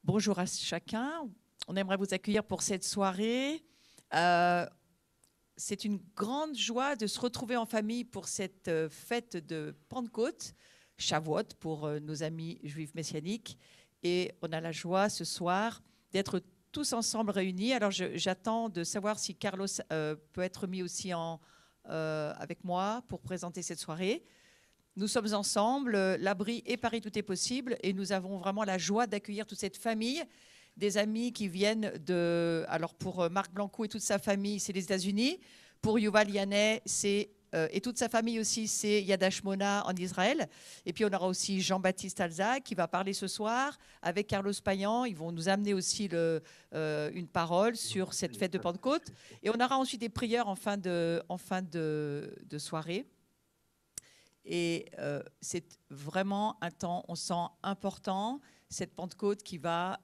Bonjour à chacun. On aimerait vous accueillir pour cette soirée. Euh, c'est une grande joie de se retrouver en famille pour cette fête de Pentecôte, Shavuot pour nos amis juifs messianiques. Et on a la joie ce soir d'être tous ensemble réunis. Alors j'attends de savoir si Carlos peut être mis aussi avec moi pour présenter cette soirée. Nous sommes ensemble, l'Abri et Paris Tout est possible, et nous avons vraiment la joie d'accueillir toute cette famille, des amis qui viennent de... Alors pour Marc Blanco et toute sa famille, c'est les États-Unis. Pour Yuval Yannet, et toute sa famille aussi, c'est Yad Hashmona en Israël. Et puis on aura aussi Jean-Baptiste Alza qui va parler ce soir avec Carlos Payan. Ils vont nous amener aussi une parole sur cette fête de Pentecôte. Et on aura ensuite des prières en fin de soirée. Et c'est vraiment un temps, on sent important, cette Pentecôte qui va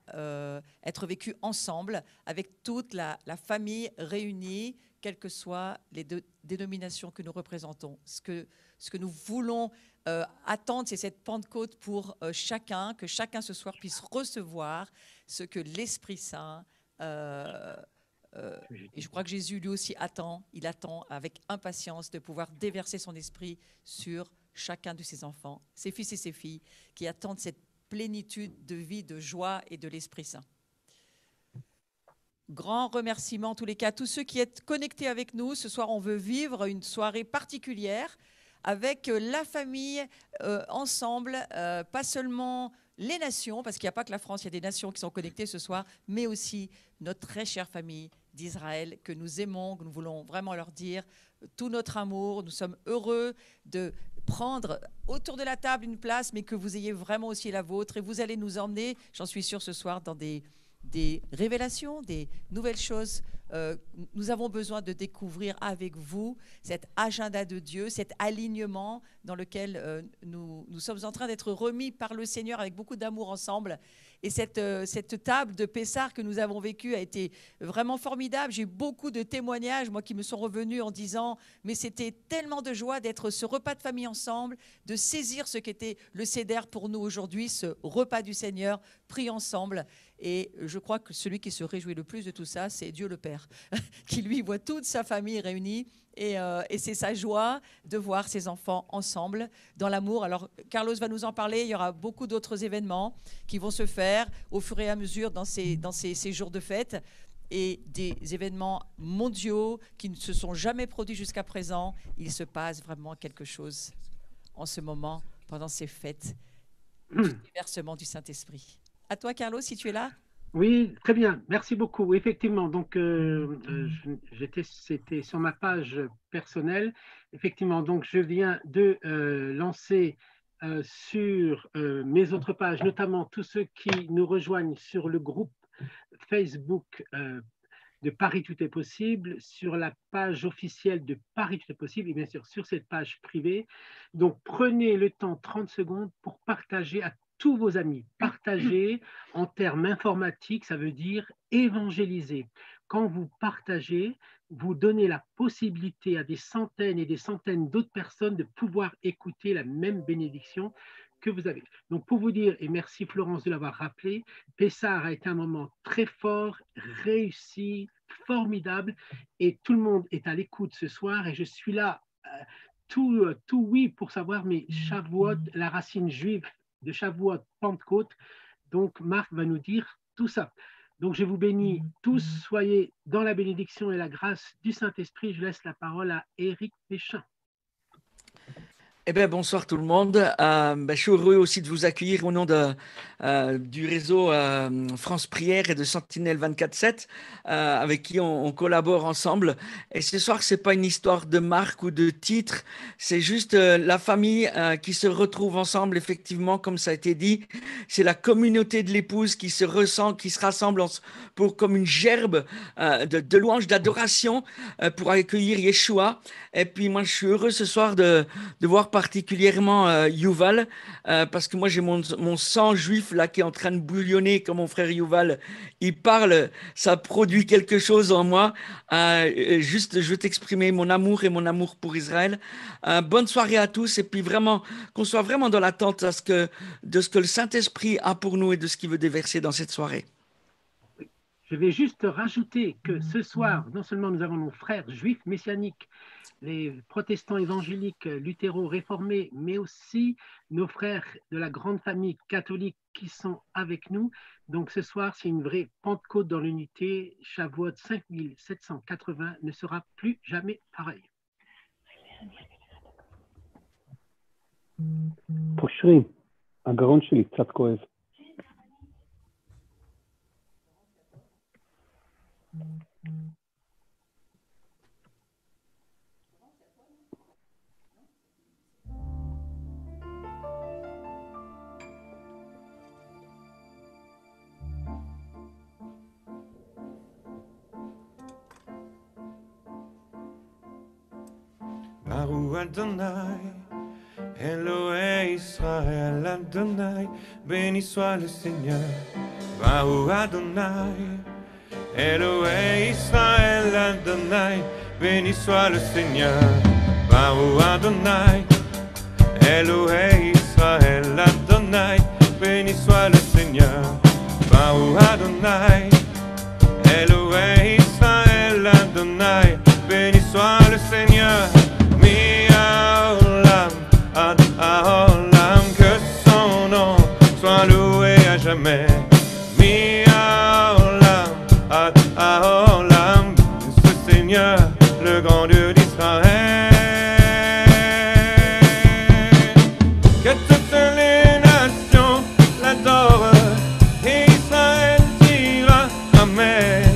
être vécue ensemble avec toute la famille réunie, quelles que soient les dénominations que nous représentons. Ce que nous voulons attendre, c'est cette Pentecôte pour chacun, que chacun ce soir puisse recevoir ce que l'Esprit Saint et je crois que Jésus, lui aussi, il attend avec impatience de pouvoir déverser son esprit sur chacun de ses enfants, ses fils et ses filles, qui attendent cette plénitude de vie, de joie et de l'Esprit Saint. Grand remerciement en tous les cas à tous ceux qui êtes connectés avec nous. Ce soir, on veut vivre une soirée particulière avec la famille ensemble, pas seulement les nations, parce qu'il n'y a pas que la France, il y a des nations qui sont connectées ce soir, mais aussi notre très chère famille d'Israël que nous aimons, que nous voulons vraiment leur dire tout notre amour. Nous sommes heureux de prendre autour de la table une place, mais que vous ayez vraiment aussi la vôtre. Et vous allez nous emmener, j'en suis sûre, ce soir dans des révélations, des nouvelles choses. Nous avons besoin de découvrir avec vous cet agenda de Dieu, cet alignement dans lequel nous sommes en train d'être remis par le Seigneur avec beaucoup d'amour ensemble. Et cette table de Pessah que nous avons vécue a été vraiment formidable. J'ai eu beaucoup de témoignages, moi, qui me sont revenus en disant « Mais c'était tellement de joie d'être ce repas de famille ensemble, de saisir ce qu'était le Seder pour nous aujourd'hui, ce repas du Seigneur pris ensemble. » Et je crois que celui qui se réjouit le plus de tout ça, c'est Dieu le Père, qui lui voit toute sa famille réunie. Et c'est sa joie de voir ses enfants ensemble dans l'amour. Alors, Carlos va nous en parler. Il y aura beaucoup d'autres événements qui vont se faire au fur et à mesure dans ces jours de fête, et des événements mondiaux qui ne se sont jamais produits jusqu'à présent. Il se passe vraiment quelque chose en ce moment, pendant ces fêtes du déversement du Saint-Esprit. À toi, Carlos, si tu es là. Oui, très bien, merci beaucoup. Effectivement, donc c'était sur ma page personnelle. Effectivement, donc je viens de lancer sur mes autres pages, notamment tous ceux qui nous rejoignent sur le groupe Facebook de Paris Tout est possible, sur la page officielle de Paris Tout est possible, et bien sûr sur cette page privée. Donc prenez le temps, 30 secondes, pour partager à tous vos amis. Partager en termes informatiques, ça veut dire évangéliser. Quand vous partagez, vous donnez la possibilité à des centaines et des centaines d'autres personnes de pouvoir écouter la même bénédiction que vous avez. Donc pour vous dire, et merci Florence de l'avoir rappelé, Pessah a été un moment très fort, réussi, formidable, et tout le monde est à l'écoute ce soir, et je suis là tout oui pour savoir, mais Shavuot, la racine juive de Shavuot, Pentecôte, donc Marc va nous dire tout ça. Donc je vous bénis tous, soyez dans la bénédiction et la grâce du Saint-Esprit. Je laisse la parole à Éric Péchin. Eh bien, bonsoir tout le monde. Je suis heureux aussi de vous accueillir au nom du réseau France Prière et de Sentinelle 24/7, avec qui on collabore ensemble. Et ce soir, ce n'est pas une histoire de marque ou de titre, c'est juste la famille qui se retrouve ensemble, effectivement, comme ça a été dit. C'est la communauté de l'épouse qui se ressent, qui se rassemble comme une gerbe de louanges, d'adoration pour accueillir Yeshua. Et puis moi, je suis heureux ce soir de voir particulièrement Yuval, parce que moi j'ai mon sang juif là qui est en train de bouillonner comme mon frère Yuval. Il parle, ça produit quelque chose en moi. Juste, je veux t'exprimer mon amour et mon amour pour Israël. Bonne soirée à tous et puis vraiment qu'on soit vraiment dans l'attente de ce que le Saint-Esprit a pour nous et de ce qu'il veut déverser dans cette soirée. Je vais juste rajouter que ce soir, non seulement nous avons nos frères juifs messianiques, les protestants évangéliques, luthéros réformés, mais aussi nos frères de la grande famille catholique qui sont avec nous. Donc ce soir, c'est une vraie Pentecôte dans l'unité. Shavuot 5780 ne sera plus jamais pareil. פושרים, הגרון שלי קצת כואב. Baruch Adonai, Elohei Israël Adonai, béni soit le Seigneur. Baruch Adonai, Elohei Israël Adonai, béni soit le Seigneur. Baruch Adonai, Elohei Israël Adonai, béni soit le Seigneur. Baruch Adonai, Elohei Israël Adonai, béni soit le Seigneur. Mi-Haolam, Ad Haolam, que son nom soit loué à jamais. Mi-Haolam, Ad Haolam, ce Seigneur, le grand Dieu d'Israël. Que toutes les nations l'adorent et Israël dira Amen.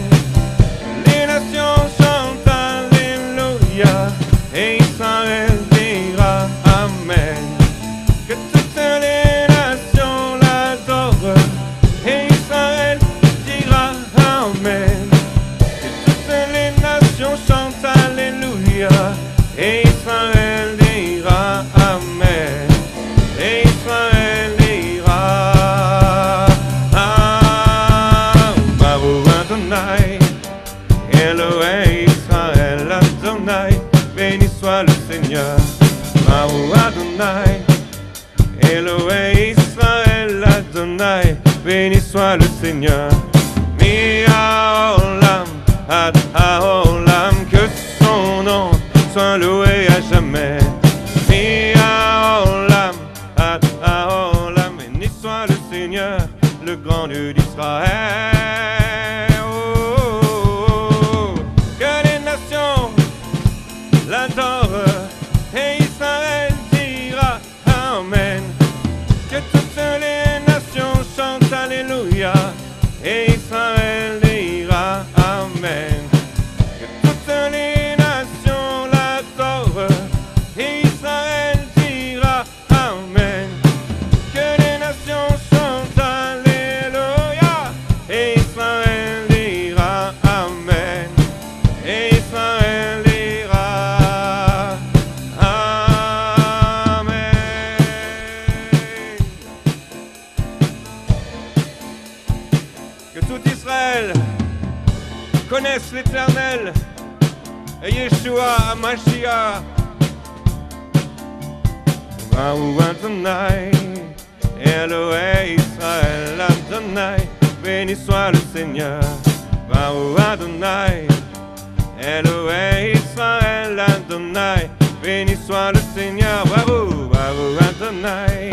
Les nations chantent Alléluia et Israël dira Amen. Que toutes les nations l'adorent et Israël dira Amen. Que toutes les nations chantent Alléluia et Israël dira Amen. Et Israël dira Baruch Adonai, Elohei Israël Adonai, béni soit le Seigneur. Baruch Adonai, Elohei Israël Adonai, béni soit le Seigneur. Mi-Haolam, Ad Haolam, que son nom soit loué à jamais. Mi-Haolam, Ad Haolam, béni soit le Seigneur, le grand Dieu d'Israël. Que les nations l'adorent et Israël dira Amen. Que toutes les nations chantent Alléluia et Israël dira Amen. Que toutes les nations l'adorent et Israël dira Amen. Que les nations chantent Alléluia et Israël dira Amen. Et Israël dira Amen. Que tout Israël connaisse l'Éternel et Yeshua HaMashiach. Baruch Adonai, Elohei Israël Adonai, béni soit le Seigneur. Baruch Adonai, Elohei Israël Adonai, béni soit le Seigneur. Baruch Adonai,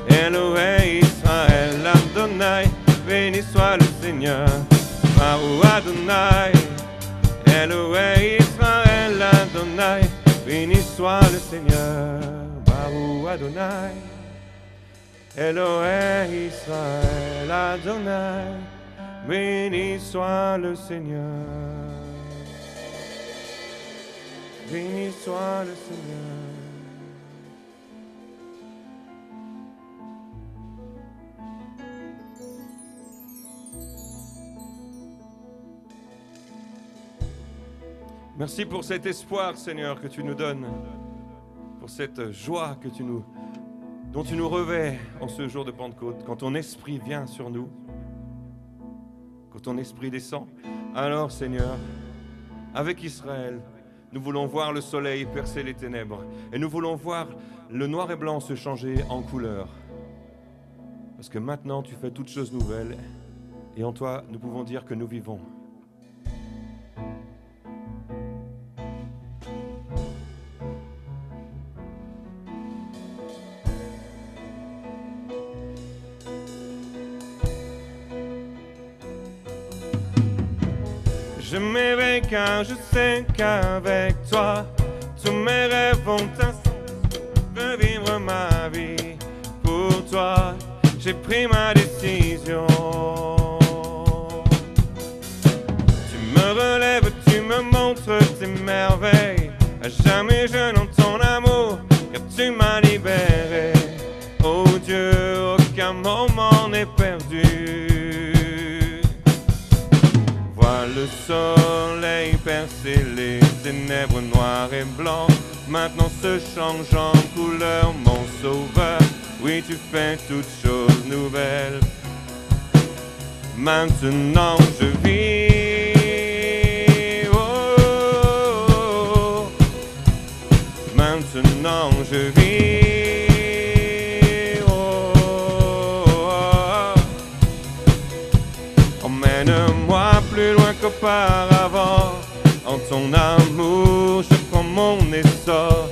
Elohei Israël Adonai, béni soit le Seigneur. Baruch Adonai, Elohei Israël Adonai, béni soit le Seigneur. Baruch Adonai, Elohei Israël Adonai, béni soit le Seigneur. Béni soit le Seigneur. Merci pour cet espoir, Seigneur, que tu nous donnes, pour pour cette joie dont tu nous revêts en ce jour de Pentecôte. Quand ton esprit vient sur nous, quand ton esprit descend, alors Seigneur, avec Israël, nous voulons voir le soleil percer les ténèbres et nous voulons voir le noir et blanc se changer en couleur. Parce que maintenant tu fais toutes choses nouvelles et en toi nous pouvons dire que nous vivons. Je m'éveille car je sais qu'avec toi, tous mes rêves vont ainsi. Je veux vivre ma vie pour toi. J'ai pris ma décision. Tu me relèves, tu me montres tes merveilles. À jamais je n'entends ton amour, car tu m'as libéré. Oh Dieu, aucun moment n'est perdu. Vois le soleil percer les ténèbres noires et blancs. Maintenant se change en couleur, mon sauveur. Oui, tu fais toutes choses nouvelles. Maintenant je vis. Oh, oh, oh. Maintenant je vis. Oh, oh, oh. Emmène-moi plus loin qu'auparavant. En ton amour, je prends mon essor.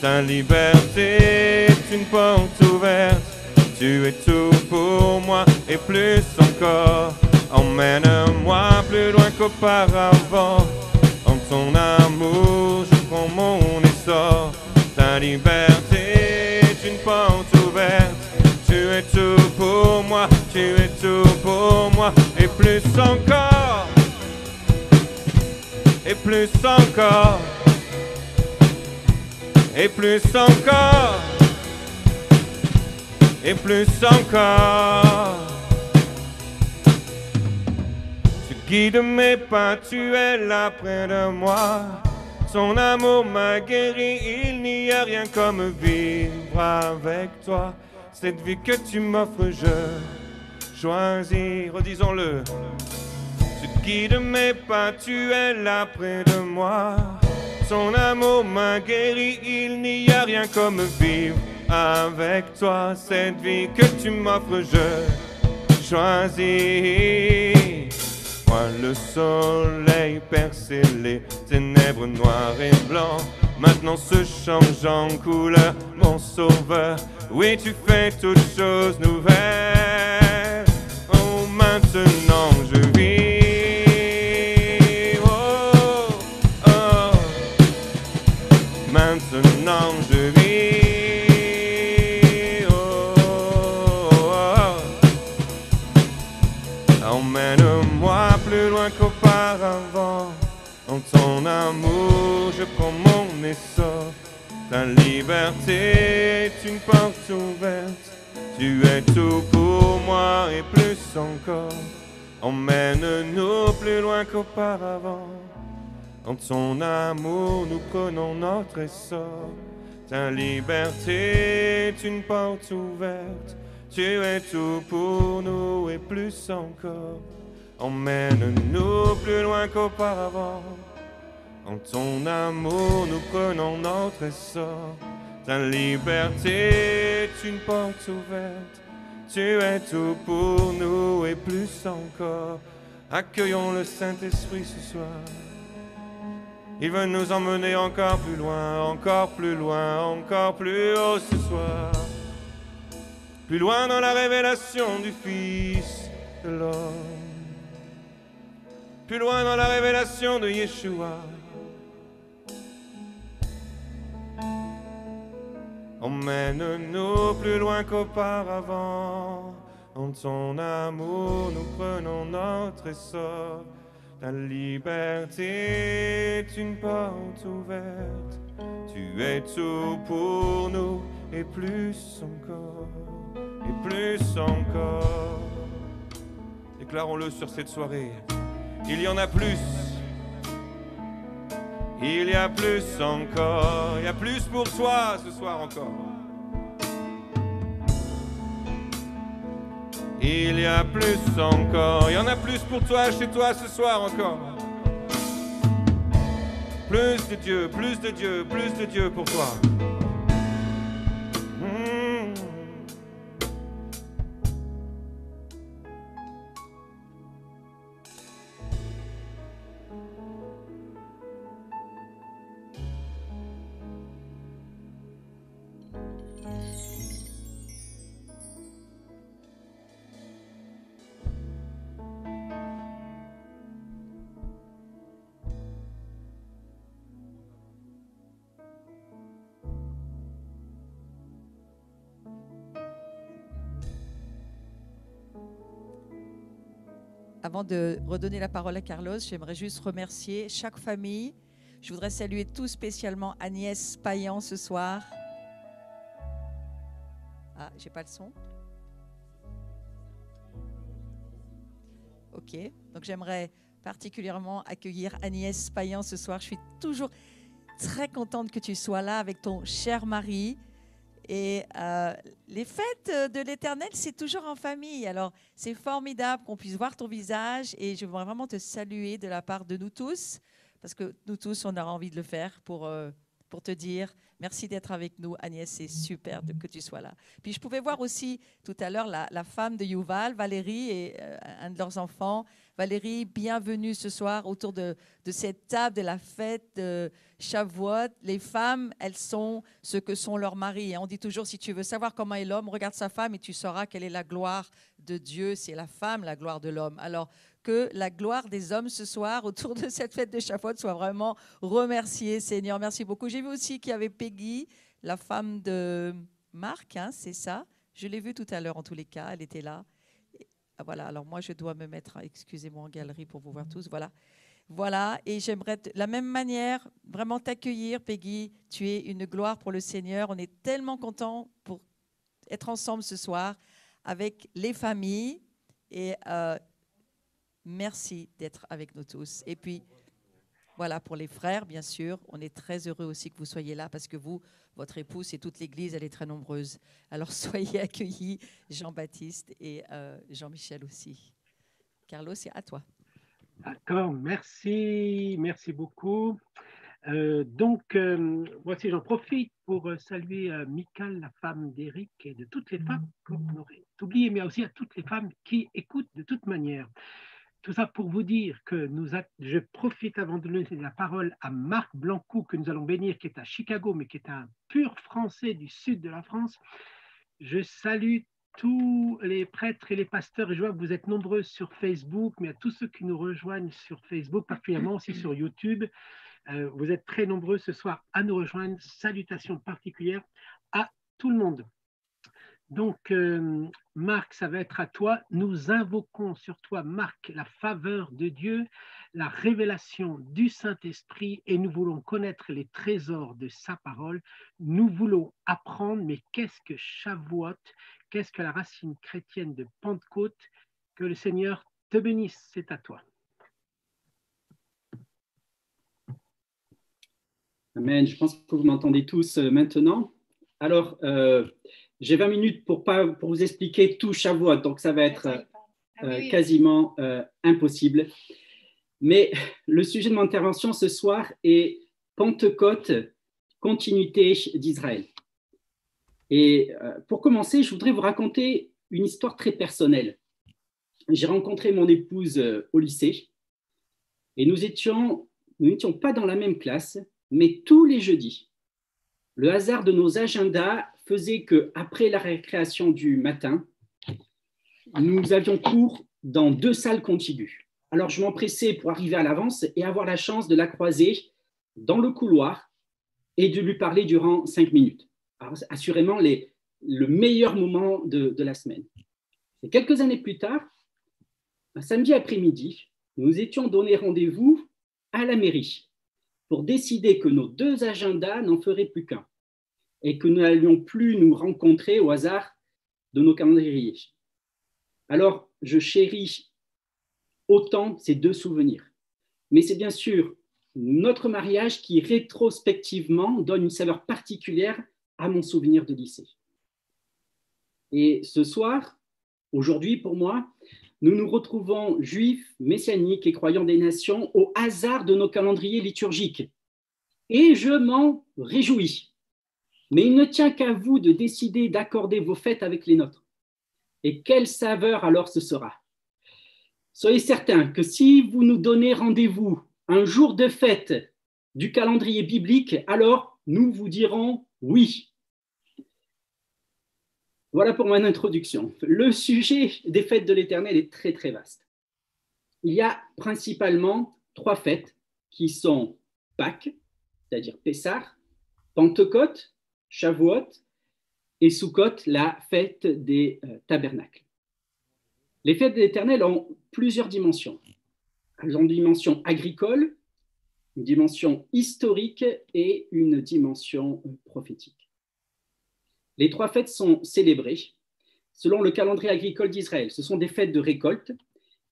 Ta liberté est une porte ouverte. Tu es tout pour moi et plus encore. Emmène-moi plus loin qu'auparavant. En ton amour, je prends mon essor. Ta liberté est une porte ouverte. Tu es tout pour moi, tu es tout pour moi et plus encore. Et plus encore. Et plus encore. Et plus encore. Tu guides mes pas, tu es là près de moi. Ton amour m'a guéri, il n'y a rien comme vivre avec toi. Cette vie que tu m'offres, je choisis, redisons-le. Tu guides mes pas, tu es là près de moi. Ton amour m'a guéri, il n'y a rien comme vivre avec toi. Cette vie que tu m'offres, je choisis. Vois le soleil percer les ténèbres noires et blancs. Maintenant se change en couleur, mon sauveur. Oui, tu fais toutes choses nouvelles. Oh, maintenant je vis. Maintenant je vis. Oh, oh, oh. Emmène-moi plus loin qu'auparavant. En ton amour, je prends mon essor. Ta liberté est une porte ouverte. Tu es tout pour moi et plus encore. Emmène-nous plus loin qu'auparavant. En ton amour, nous prenons notre essor. Ta liberté est une porte ouverte. Tu es tout pour nous et plus encore. Emmène-nous plus loin qu'auparavant. En ton amour, nous prenons notre essor. Ta liberté est une porte ouverte. Tu es tout pour nous et plus encore. Accueillons le Saint-Esprit ce soir. Il veut nous emmener encore plus loin, encore plus loin, encore plus haut ce soir. Plus loin dans la révélation du Fils de l'homme. Plus loin dans la révélation de Yeshua. Emmène-nous plus loin qu'auparavant. En ton amour, nous prenons notre essor. Ta liberté est une porte ouverte. Tu es tout pour nous et plus encore, et plus encore. Déclarons-le sur cette soirée. Il y en a plus. Il y a plus encore, il y a plus pour toi ce soir encore. Il y a plus encore, il y en a plus pour toi chez toi ce soir encore. Plus de Dieu, plus de Dieu, plus de Dieu pour toi. Avant de redonner la parole à Carlos, j'aimerais juste remercier chaque famille. Je voudrais saluer tout spécialement Agnès Payan ce soir. Ah, j'ai pas le son. Ok, donc j'aimerais particulièrement accueillir Agnès Payan ce soir. Je suis toujours très contente que tu sois là avec ton cher mari. Et les fêtes de l'Éternel, c'est toujours en famille. Alors, c'est formidable qu'on puisse voir ton visage et je voudrais vraiment te saluer de la part de nous tous, parce que nous tous, on aura envie de le faire pour te dire merci d'être avec nous. Agnès, c'est super que tu sois là. Puis, je pouvais voir aussi tout à l'heure la femme de Yuval, Valérie, et un de leurs enfants. Valérie, bienvenue ce soir autour de cette table de la fête de Shavuot. Les femmes, elles sont ce que sont leurs maris. On dit toujours, si tu veux savoir comment est l'homme, regarde sa femme et tu sauras quelle est la gloire de Dieu. C'est la femme, la gloire de l'homme. Alors que la gloire des hommes ce soir autour de cette fête de Shavuot soit vraiment remerciée, Seigneur. Merci beaucoup. J'ai vu aussi qu'il y avait Peggy, la femme de Marc, hein, c'est ça. Je l'ai vue tout à l'heure en tous les cas, elle était là. Voilà, alors moi je dois me mettre, excusez-moi, en galerie pour vous voir tous, voilà, et j'aimerais de la même manière vraiment t'accueillir, Peggy. Tu es une gloire pour le Seigneur. On est tellement contents pour être ensemble ce soir avec les familles et merci d'être avec nous tous. Et puis voilà, pour les frères, bien sûr, on est très heureux aussi que vous soyez là parce que vous, votre épouse et toute l'Église, elle est très nombreuse. Alors soyez accueillis, Jean-Baptiste et Jean-Michel aussi. Carlos, c'est à toi. D'accord, merci beaucoup. Moi aussi, j'en profite pour saluer Michael, la femme d'Éric, et de toutes les femmes qu'on aurait oubliées, mais aussi à toutes les femmes qui écoutent de toute manière. Tout ça pour vous dire que je profite avant de donner la parole à Marc Blancou, que nous allons bénir, qui est à Chicago, mais qui est un pur Français du sud de la France. Je salue tous les prêtres et les pasteurs, et je vois que vous êtes nombreux sur Facebook, mais à tous ceux qui nous rejoignent sur Facebook, particulièrement aussi sur YouTube, vous êtes très nombreux ce soir à nous rejoindre. Salutations particulières à tout le monde. Donc, Marc, ça va être à toi. Nous invoquons sur toi, Marc, la faveur de Dieu, la révélation du Saint-Esprit, et nous voulons connaître les trésors de sa parole. Nous voulons apprendre, mais qu'est-ce que Shavuot? Qu'est-ce que la racine chrétienne de Pentecôte? Que le Seigneur te bénisse, c'est à toi. Amen. Je pense que vous m'entendez tous maintenant. Alors, j'ai 20 minutes pour vous expliquer tout Shavuot, donc ça va être quasiment impossible. Mais le sujet de mon intervention ce soir est Pentecôte, continuité d'Israël. Et pour commencer, je voudrais vous raconter une histoire très personnelle. J'ai rencontré mon épouse au lycée et nous n'étions pas dans la même classe, mais tous les jeudis, le hasard de nos agendas faisait qu'après la récréation du matin, nous avions cours dans 2 salles contiguës. Alors, je m'empressais pour arriver à l'avance et avoir la chance de la croiser dans le couloir et de lui parler durant 5 minutes. Alors, assurément, le meilleur moment de la semaine. Et quelques années plus tard, un samedi après-midi, nous étions donné rendez-vous à la mairie pour décider que nos 2 agendas n'en feraient plus qu'un et que nous n'allions plus nous rencontrer au hasard de nos calendriers. Alors, je chéris autant ces 2 souvenirs. Mais c'est bien sûr notre mariage qui rétrospectivement donne une saveur particulière à mon souvenir de lycée. Et ce soir, aujourd'hui pour moi, nous nous retrouvons juifs, messianiques et croyants des nations au hasard de nos calendriers liturgiques. Et je m'en réjouis. Mais il ne tient qu'à vous de décider d'accorder vos fêtes avec les nôtres. Et quelle saveur alors ce sera! Soyez certains que si vous nous donnez rendez-vous un jour de fête du calendrier biblique, alors nous vous dirons oui. Voilà pour mon introduction. Le sujet des fêtes de l'Éternel est très très vaste. Il y a principalement 3 fêtes qui sont Pâques, c'est-à-dire Pessah, Pentecôte, Shavuot et Sukkot, la fête des tabernacles. Les fêtes de l'Éternel ont plusieurs dimensions. Elles ont une dimension agricole, une dimension historique et une dimension prophétique. Les 3 fêtes sont célébrées selon le calendrier agricole d'Israël. Ce sont des fêtes de récolte.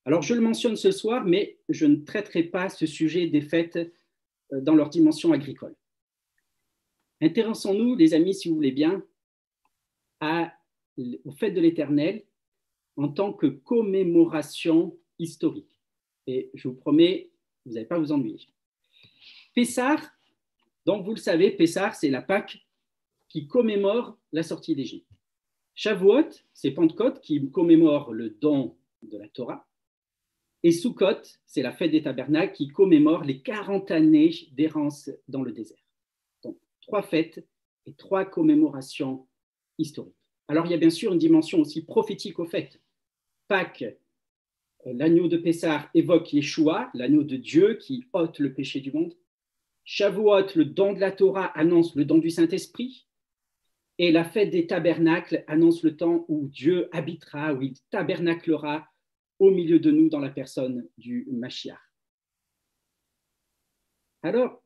Alors, je le mentionne ce soir, mais je ne traiterai pas ce sujet des fêtes dans leur dimension agricole. Intéressons-nous, les amis, si vous voulez bien, aux fêtes de l'Éternel en tant que commémoration historique. Et je vous promets, vous n'allez pas vous ennuyer. Pessah, donc vous le savez, Pessah, c'est la Pâque qui commémore la sortie d'Égypte. Shavuot, c'est Pentecôte qui commémore le don de la Torah. Et Sukkot, c'est la fête des tabernacles qui commémore les 40 années d'errance dans le désert. Donc, 3 fêtes et 3 commémorations historiques. Alors, il y a bien sûr une dimension aussi prophétique aux fêtes. Pâques, l'agneau de Pessah évoque Yeshua, l'agneau de Dieu qui ôte le péché du monde. Shavuot, le don de la Torah, annonce le don du Saint-Esprit. Et la fête des tabernacles annonce le temps où Dieu habitera, où il tabernaclera au milieu de nous dans la personne du Mashiach. Alors,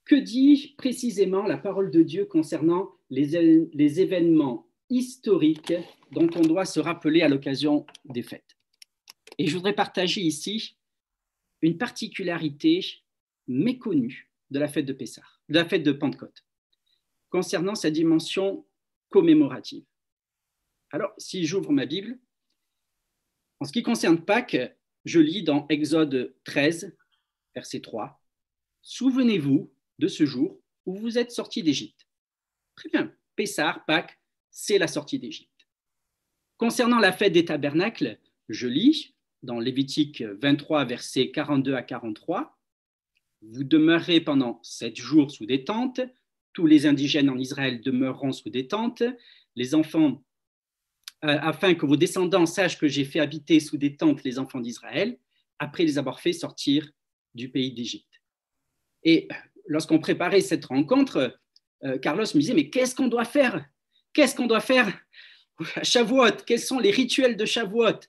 que dit précisément la parole de Dieu concernant les événements historiques dont on doit se rappeler à l'occasion des fêtes? Et je voudrais partager ici une particularité méconnue de la fête de Pessah, de la fête de Pentecôte, concernant sa dimension commémorative. Alors, si j'ouvre ma Bible, en ce qui concerne Pâques, je lis dans Exode 13, verset 3, « Souvenez-vous de ce jour où vous êtes sortis d'Égypte. » Très bien, Pessah, Pâques, c'est la sortie d'Égypte. Concernant la fête des tabernacles, je lis dans Lévitique 23, versets 42 à 43, « Vous demeurerez pendant 7 jours sous des tentes. Tous les indigènes en Israël demeureront sous des tentes. Les enfants, afin que vos descendants sachent que j'ai fait habiter sous des tentes les enfants d'Israël, après les avoir fait sortir du pays d'Égypte. » Et lorsqu'on préparait cette rencontre, Carlos me disait, mais qu'est-ce qu'on doit faire? Qu'est-ce qu'on doit faire à Shavuot? Quels sont les rituels de Shavuot?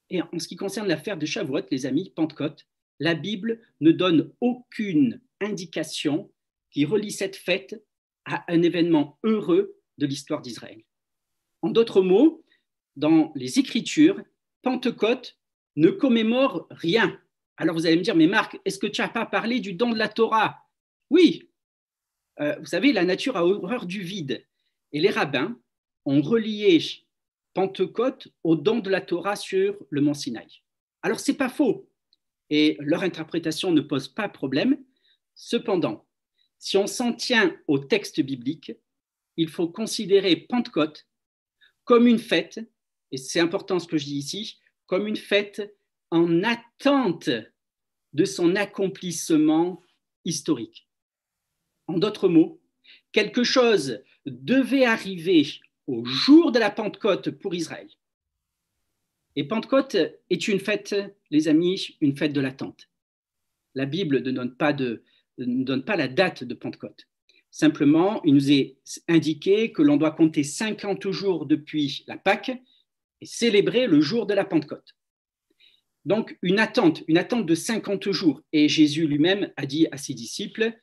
Et en ce qui concerne l'affaire de Shavuot, les amis, Pentecôte, la Bible ne donne aucune indication qui relie cette fête à un événement heureux de l'histoire d'Israël. En d'autres mots, dans les Écritures, Pentecôte ne commémore rien. Alors vous allez me dire, mais Marc, est-ce que tu n'as pas parlé du don de la Torah? Oui, vous savez, la nature a horreur du vide. Et les rabbins ont relié Pentecôte au don de la Torah sur le mont Sinaï. Alors ce n'est pas faux, et leur interprétation ne pose pas problème. Cependant, si on s'en tient au texte biblique, il faut considérer Pentecôte comme une fête, et c'est important ce que je dis ici, comme une fête en attente de son accomplissement historique. En d'autres mots, quelque chose devait arriver au jour de la Pentecôte pour Israël. Et Pentecôte est une fête, les amis, une fête de l'attente. La Bible ne donne pas la date de Pentecôte. Simplement, il nous est indiqué que l'on doit compter 50 jours depuis la Pâque et célébrer le jour de la Pentecôte. Donc, une attente de 50 jours. Et Jésus lui-même a dit à ses disciples,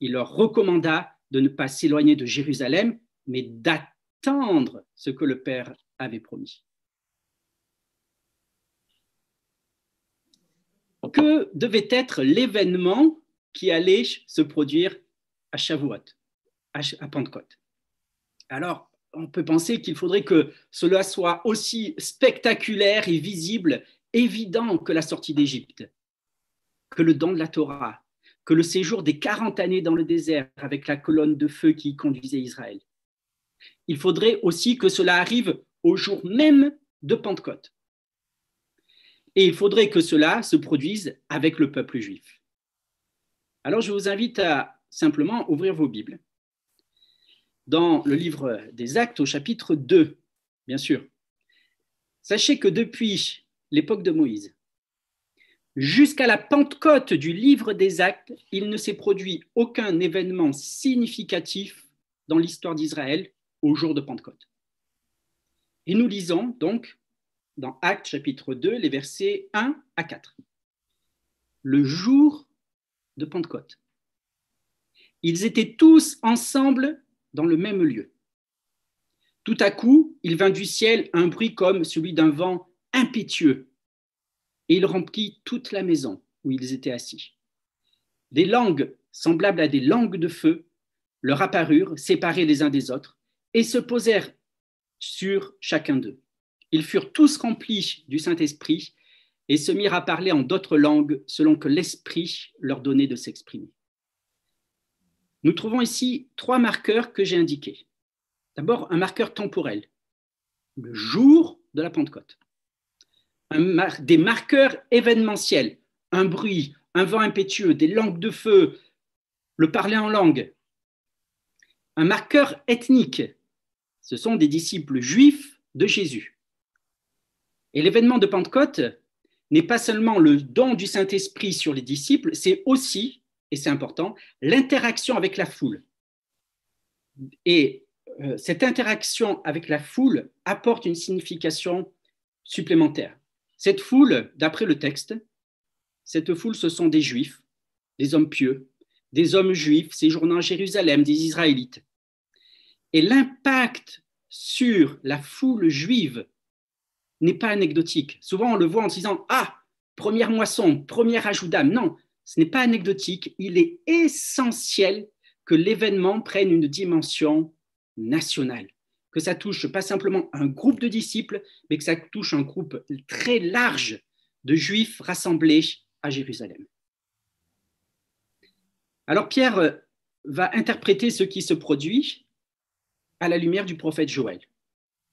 il leur recommanda de ne pas s'éloigner de Jérusalem, mais d'attendre ce que le Père avait promis. que devait être l'événement qui allait se produire à Shavuot, à Pentecôte? Alors, on peut penser qu'il faudrait que cela soit aussi spectaculaire et visible, évident que la sortie d'Égypte, que le don de la Torah, que le séjour des 40 années dans le désert avec la colonne de feu qui conduisait Israël. Il faudrait aussi que cela arrive au jour même de Pentecôte. Et il faudrait que cela se produise avec le peuple juif. Alors, je vous invite à simplement ouvrir vos Bibles. Dans le livre des Actes, au chapitre 2, bien sûr. Sachez que depuis l'époque de Moïse, jusqu'à la Pentecôte du livre des Actes, il ne s'est produit aucun événement significatif dans l'histoire d'Israël au jour de Pentecôte. Et nous lisons donc dans Actes chapitre 2, les versets 1 à 4. Le jour de Pentecôte. Ils étaient tous ensemble dans le même lieu. Tout à coup, il vint du ciel un bruit comme celui d'un vent impétueux, et il remplit toute la maison où ils étaient assis. Des langues semblables à des langues de feu leur apparurent, séparées les uns des autres, et se posèrent sur chacun d'eux. Ils furent tous remplis du Saint-Esprit et se mirent à parler en d'autres langues selon que l'Esprit leur donnait de s'exprimer. Nous trouvons ici 3 marqueurs que j'ai indiqués. D'abord, un marqueur temporel, le jour de la Pentecôte. Des marqueurs événementiels, un bruit, un vent impétueux, des langues de feu, le parler en langue. Un marqueur ethnique, ce sont des disciples juifs de Jésus. Et l'événement de Pentecôte n'est pas seulement le don du Saint-Esprit sur les disciples, c'est aussi, et c'est important, l'interaction avec la foule. Et cette interaction avec la foule apporte une signification supplémentaire. Cette foule, d'après le texte, cette foule, ce sont des Juifs, des hommes pieux, des hommes juifs séjournant à Jérusalem, des Israélites. Et l'impact sur la foule juive n'est pas anecdotique. Souvent, on le voit en disant « Ah, première moisson, premier ajout d'âme ». Non, ce n'est pas anecdotique. Il est essentiel que l'événement prenne une dimension nationale, que ça touche pas simplement un groupe de disciples, mais que ça touche un groupe très large de Juifs rassemblés à Jérusalem. Alors Pierre va interpréter ce qui se produit à la lumière du prophète Joël.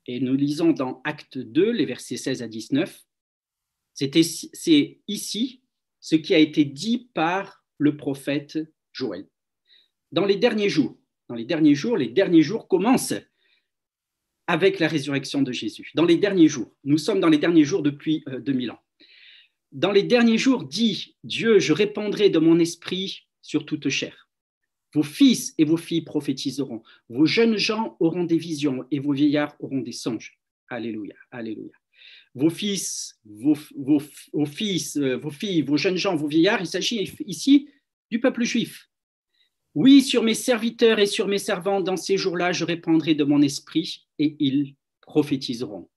Et nous lisons dans Acte 2, les versets 16 à 19. C'est ici ce qui a été dit par le prophète Joël. Dans les derniers jours commencent avec la résurrection de Jésus. Dans les derniers jours, nous sommes dans les derniers jours depuis 2000 ans. Dans les derniers jours, dit Dieu, je répandrai de mon esprit sur toute chair. Vos fils et vos filles prophétiseront, vos jeunes gens auront des visions et vos vieillards auront des songes. Alléluia, alléluia. Vos fils, vos filles, vos jeunes gens, vos vieillards, il s'agit ici du peuple juif. Oui, sur mes serviteurs et sur mes servantes, dans ces jours-là, je répandrai de mon esprit et ils prophétiseront.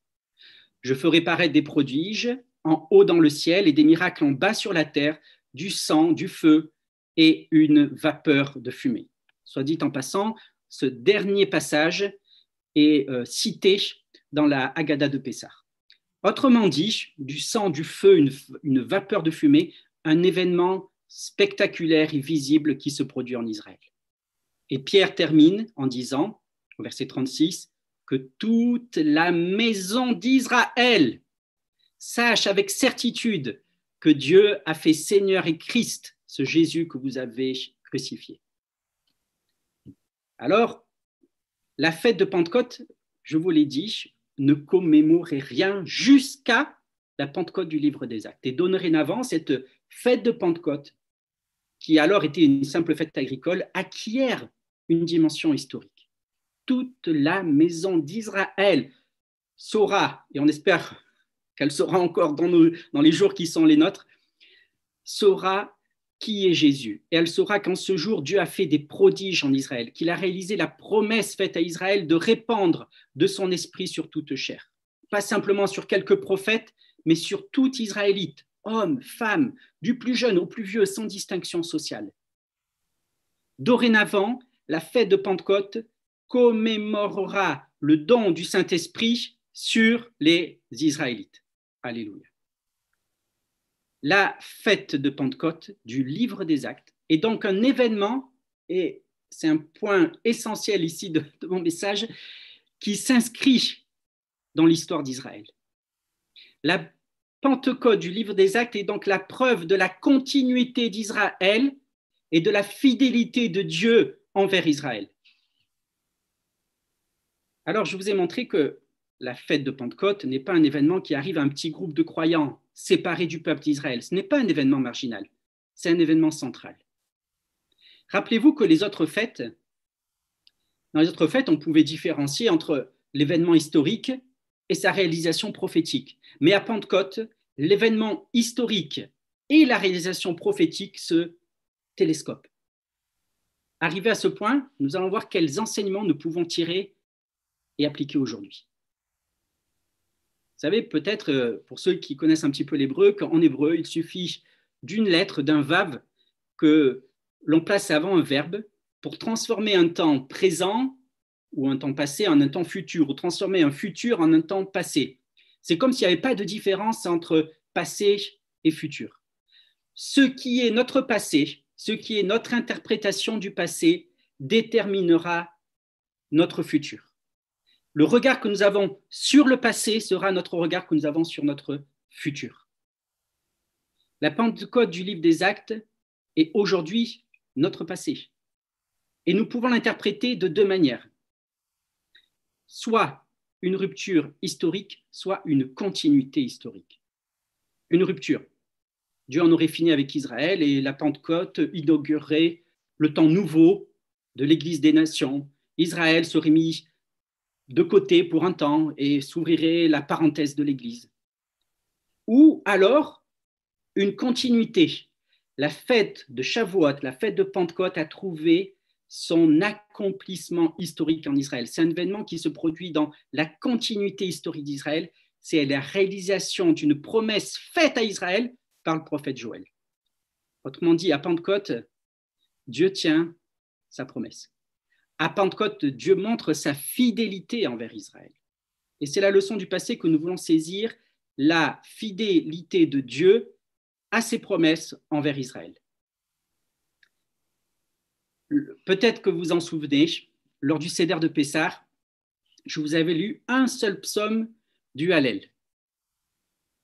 Je ferai paraître des prodiges en haut dans le ciel et des miracles en bas sur la terre, du sang, du feu et une vapeur de fumée. Soit dit en passant, ce dernier passage est cité dans la Haggadah de Pessah. Autrement dit, du sang, du feu, une vapeur de fumée, un événement spectaculaire et visible qui se produit en Israël. Et Pierre termine en disant, au verset 36, que toute la maison d'Israël sache avec certitude que Dieu a fait Seigneur et Christ, ce Jésus que vous avez crucifié. Alors, la fête de Pentecôte, je vous l'ai dit, ne commémorait rien jusqu'à la Pentecôte du livre des Actes. Et dorénavant, cette fête de Pentecôte, qui alors était une simple fête agricole, acquiert une dimension historique. Toute la maison d'Israël saura, et on espère qu'elle saura encore dans les jours qui sont les nôtres, saura qui est Jésus. Et elle saura qu'en ce jour, Dieu a fait des prodiges en Israël, qu'il a réalisé la promesse faite à Israël de répandre de son esprit sur toute chair. Pas simplement sur quelques prophètes, mais sur tout Israélite, hommes, femmes, du plus jeune au plus vieux, sans distinction sociale. Dorénavant, la fête de Pentecôte commémorera le don du Saint-Esprit sur les Israélites. Alléluia. La fête de Pentecôte du livre des Actes est donc un événement, et c'est un point essentiel ici de mon message, qui s'inscrit dans l'histoire d'Israël. La Pentecôte du livre des Actes est donc la preuve de la continuité d'Israël et de la fidélité de Dieu envers Israël. Alors, je vous ai montré que la fête de Pentecôte n'est pas un événement qui arrive à un petit groupe de croyants séparés du peuple d'Israël. Ce n'est pas un événement marginal, c'est un événement central. Rappelez-vous que dans les autres fêtes, on pouvait différencier entre l'événement historique et sa réalisation prophétique. Mais à Pentecôte, l'événement historique et la réalisation prophétique se télescopent. Arrivé à ce point, nous allons voir quels enseignements nous pouvons tirer et appliquer aujourd'hui. Vous savez, peut-être, pour ceux qui connaissent un petit peu l'hébreu, qu'en hébreu, il suffit d'une lettre, d'un vav, que l'on place avant un verbe pour transformer un temps présent ou un temps passé en un temps futur, ou transformer un futur en un temps passé. C'est comme s'il n'y avait pas de différence entre passé et futur. Ce qui est notre passé, ce qui est notre interprétation du passé, déterminera notre futur. Le regard que nous avons sur le passé sera notre regard que nous avons sur notre futur. La Pentecôte du livre des Actes est aujourd'hui notre passé. Et nous pouvons l'interpréter de deux manières. Soit une rupture historique, soit une continuité historique. Une rupture. Dieu en aurait fini avec Israël et la Pentecôte inaugurerait le temps nouveau de l'Église des nations. Israël serait mis de côté pour un temps et s'ouvrirait la parenthèse de l'Église. Ou alors une continuité. La fête de Shavuot, la fête de Pentecôte a trouvé son accomplissement historique en Israël. C'est un événement qui se produit dans la continuité historique d'Israël. C'est la réalisation d'une promesse faite à Israël par le prophète Joël. Autrement dit, à Pentecôte, Dieu tient sa promesse. À Pentecôte, Dieu montre sa fidélité envers Israël. Et c'est la leçon du passé que nous voulons saisir, la fidélité de Dieu à ses promesses envers Israël. Peut-être que vous en souvenez, lors du Seder de Pessah, je vous avais lu un seul psaume du Hallel.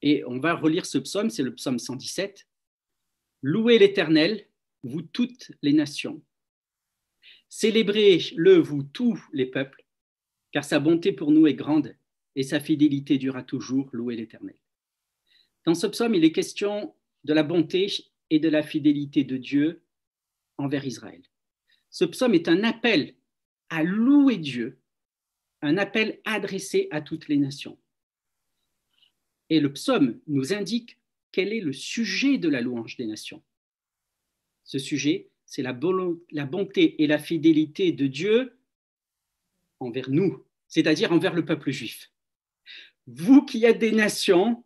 Et on va relire ce psaume, c'est le psaume 117. « Louez l'Éternel, vous toutes les nations. Célébrez-le, vous tous les peuples, car sa bonté pour nous est grande et sa fidélité durera toujours. Louez l'Éternel. » Dans ce psaume, il est question de la bonté et de la fidélité de Dieu envers Israël. Ce psaume est un appel à louer Dieu, un appel adressé à toutes les nations. Et le psaume nous indique quel est le sujet de la louange des nations. Ce sujet, c'est la bonté et la fidélité de Dieu envers nous, c'est-à-dire envers le peuple juif. Vous qui êtes des nations,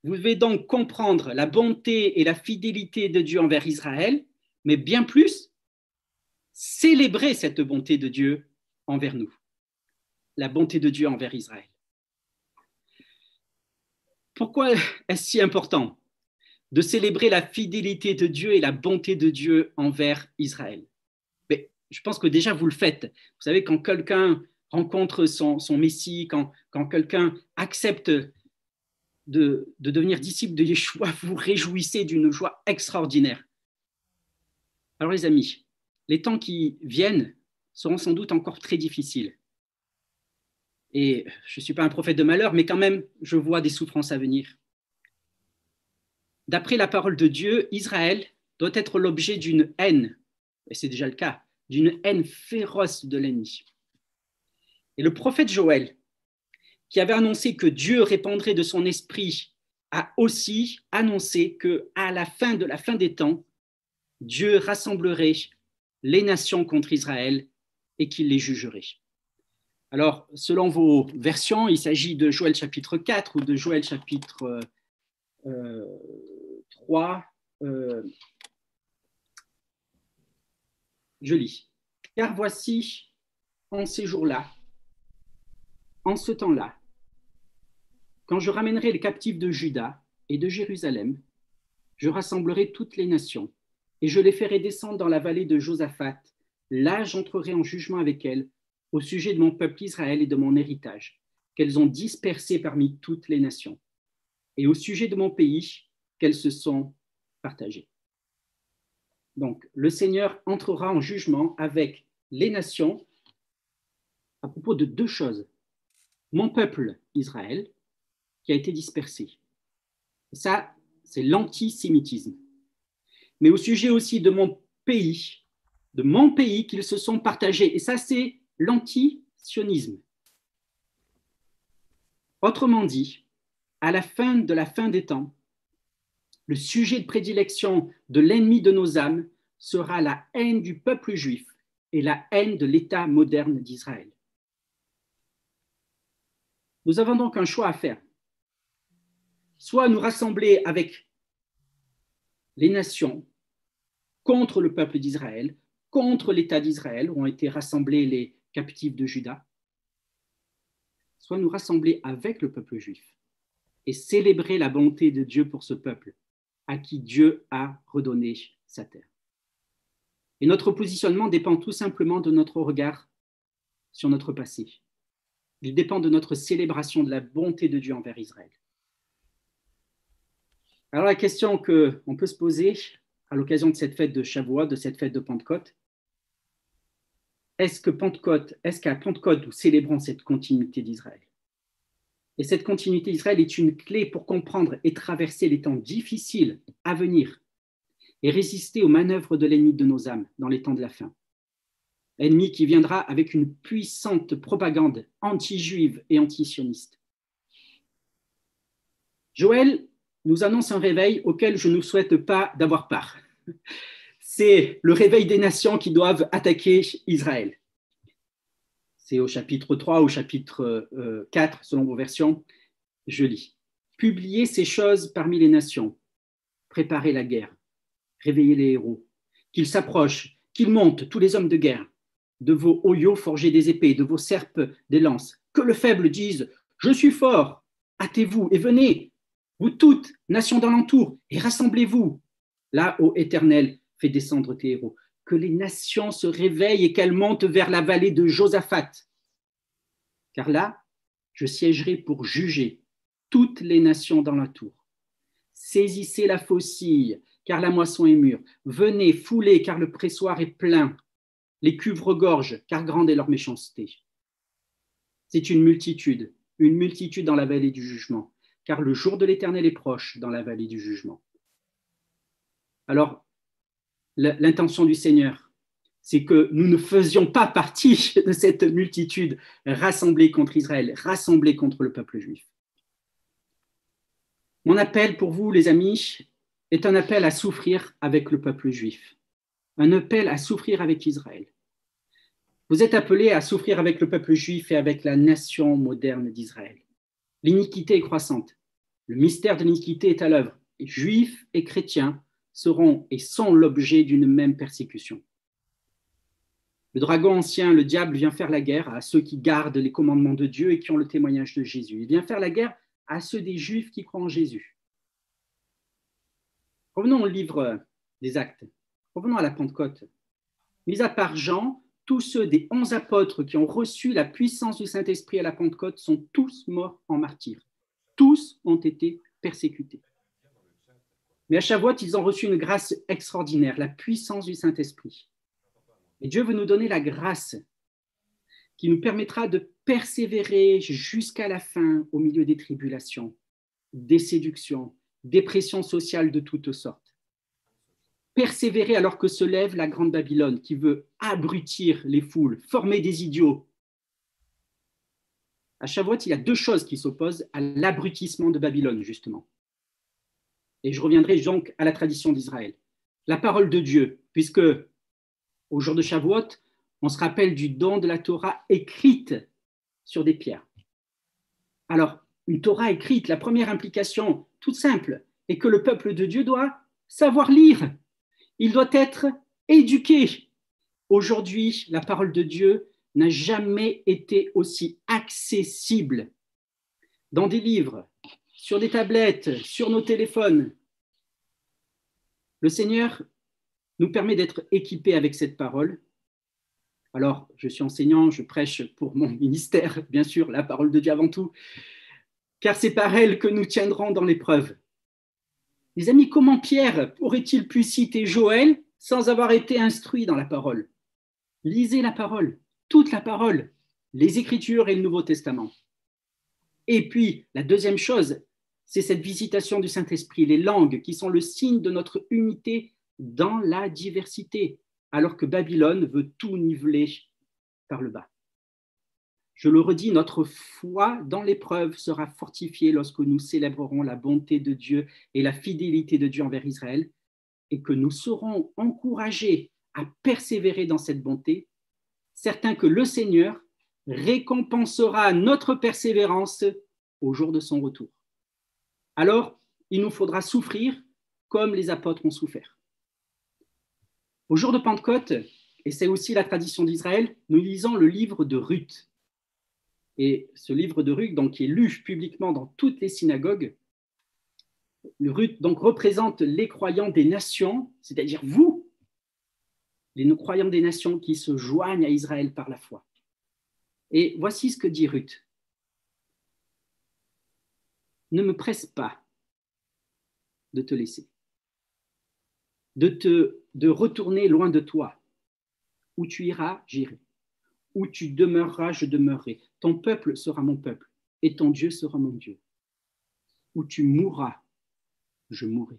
vous devez donc comprendre la bonté et la fidélité de Dieu envers Israël, mais bien plus, célébrer cette bonté de Dieu envers nous, la bonté de Dieu envers Israël. Pourquoi est-ce si important de célébrer la fidélité de Dieu et la bonté de Dieu envers Israël? Mais je pense que déjà vous le faites. Vous savez, quand quelqu'un rencontre son Messie, quand quelqu'un accepte de devenir disciple de Yeshua, vous réjouissez d'une joie extraordinaire. Alors les amis, les temps qui viennent seront sans doute encore très difficiles. Et je ne suis pas un prophète de malheur, mais quand même, je vois des souffrances à venir. D'après la parole de Dieu, Israël doit être l'objet d'une haine, et c'est déjà le cas, d'une haine féroce de l'ennemi. Et le prophète Joël, qui avait annoncé que Dieu répandrait de son esprit, a aussi annoncé qu'à la fin des temps, Dieu rassemblerait les nations contre Israël et qu'il les jugerait. Alors, selon vos versions, il s'agit de Joël chapitre 4 ou de Joël chapitre 3, je lis. Car voici, en ces jours-là, en ce temps-là, quand je ramènerai les captifs de Juda et de Jérusalem, je rassemblerai toutes les nations et je les ferai descendre dans la vallée de Josaphat. Là, j'entrerai en jugement avec elles au sujet de mon peuple Israël et de mon héritage, qu'elles ont dispersé parmi toutes les nations, et au sujet de mon pays, qu'elles se sont partagées. Donc, le Seigneur entrera en jugement avec les nations à propos de deux choses. Mon peuple Israël, qui a été dispersé. Ça, c'est l'antisémitisme. Mais au sujet aussi de mon pays qu'ils se sont partagés. Et ça, c'est l'antisionisme. Autrement dit, à la fin des temps, le sujet de prédilection de l'ennemi de nos âmes sera la haine du peuple juif et la haine de l'État moderne d'Israël. Nous avons donc un choix à faire. Soit nous rassembler avec les nations contre le peuple d'Israël, contre l'État d'Israël, où ont été rassemblés les captifs de Juda, soit nous rassembler avec le peuple juif et célébrer la bonté de Dieu pour ce peuple à qui Dieu a redonné sa terre. Et notre positionnement dépend tout simplement de notre regard sur notre passé. Il dépend de notre célébration de la bonté de Dieu envers Israël. Alors la question qu'on peut se poser à l'occasion de cette fête de Shavuot, de cette fête de Pentecôte, est-ce qu'à Pentecôte, nous célébrons cette continuité d'Israël? Et cette continuité d'Israël est une clé pour comprendre et traverser les temps difficiles à venir et résister aux manœuvres de l'ennemi de nos âmes dans les temps de la fin. Ennemi qui viendra avec une puissante propagande anti-juive et anti-sioniste. Joël nous annonce un réveil auquel je ne souhaite pas d'avoir part. C'est le réveil des nations qui doivent attaquer Israël. C'est au chapitre 3, au chapitre 4, selon vos versions, je lis. Publiez ces choses parmi les nations, préparez la guerre, réveillez les héros, qu'ils s'approchent, qu'ils montent, tous les hommes de guerre, de vos oyaux forgés des épées, de vos serpes des lances, que le faible dise, je suis fort, hâtez-vous et venez, vous toutes, nations d'alentour, et rassemblez-vous. Là, ô Éternel, fais descendre tes héros. Que les nations se réveillent et qu'elles montent vers la vallée de Josaphat. Car là, je siégerai pour juger toutes les nations dans la tour. Saisissez la faucille, car la moisson est mûre. Venez, foulez, car le pressoir est plein. Les cuves regorgent, car grande est leur méchanceté. C'est une multitude dans la vallée du jugement, car le jour de l'Éternel est proche dans la vallée du jugement. Alors, l'intention du Seigneur, c'est que nous ne faisions pas partie de cette multitude rassemblée contre Israël, rassemblée contre le peuple juif. Mon appel pour vous, les amis, est un appel à souffrir avec le peuple juif, un appel à souffrir avec Israël. Vous êtes appelés à souffrir avec le peuple juif et avec la nation moderne d'Israël. L'iniquité est croissante, le mystère de l'iniquité est à l'œuvre, et juifs et chrétiens seront et sont l'objet d'une même persécution. Le dragon ancien, le diable, vient faire la guerre à ceux qui gardent les commandements de Dieu et qui ont le témoignage de Jésus. Il vient faire la guerre à ceux des Juifs qui croient en Jésus. Revenons au livre des Actes. Revenons à la Pentecôte. Mis à part Jean, tous ceux des 11 apôtres qui ont reçu la puissance du Saint-Esprit à la Pentecôte sont tous morts en martyrs. Tous ont été persécutés. Mais à Shavuot, ils ont reçu une grâce extraordinaire, la puissance du Saint-Esprit. Et Dieu veut nous donner la grâce qui nous permettra de persévérer jusqu'à la fin au milieu des tribulations, des séductions, des pressions sociales de toutes sortes. Persévérer alors que se lève la grande Babylone qui veut abrutir les foules, former des idiots. À Shavuot, il y a deux choses qui s'opposent à l'abrutissement de Babylone, justement. Et je reviendrai donc à la tradition d'Israël. La parole de Dieu, puisque au jour de Shavuot, on se rappelle du don de la Torah écrite sur des pierres. Alors, une Torah écrite, la première implication, toute simple, et que le peuple de Dieu doit savoir lire. Il doit être éduqué. Aujourd'hui, la parole de Dieu n'a jamais été aussi accessible dans des livres, sur des tablettes, sur nos téléphones. Le Seigneur nous permet d'être équipés avec cette parole. Alors, je suis enseignant, je prêche pour mon ministère, bien sûr, la parole de Dieu avant tout, car c'est par elle que nous tiendrons dans l'épreuve. Les amis, comment Pierre aurait-il pu citer Joël sans avoir été instruit dans la parole? Lisez la parole, toute la parole, les Écritures et le Nouveau Testament. Et puis, la deuxième chose, c'est cette visitation du Saint-Esprit, les langues qui sont le signe de notre unité dans la diversité, alors que Babylone veut tout niveler par le bas. Je le redis, notre foi dans l'épreuve sera fortifiée lorsque nous célébrerons la bonté de Dieu et la fidélité de Dieu envers Israël, et que nous serons encouragés à persévérer dans cette bonté, certains que le Seigneur récompensera notre persévérance au jour de son retour. Alors, il nous faudra souffrir comme les apôtres ont souffert. Au jour de Pentecôte, et c'est aussi la tradition d'Israël, nous lisons le livre de Ruth. Et ce livre de Ruth, donc, qui est lu publiquement dans toutes les synagogues, le Ruth donc, représente les croyants des nations, c'est-à-dire vous, les croyants des nations qui se joignent à Israël par la foi. Et voici ce que dit Ruth. Ne me presse pas de te laisser, de retourner loin de toi. Où tu iras, j'irai. Où tu demeureras, je demeurerai. Ton peuple sera mon peuple, et ton Dieu sera mon Dieu. Où tu mourras, je mourrai,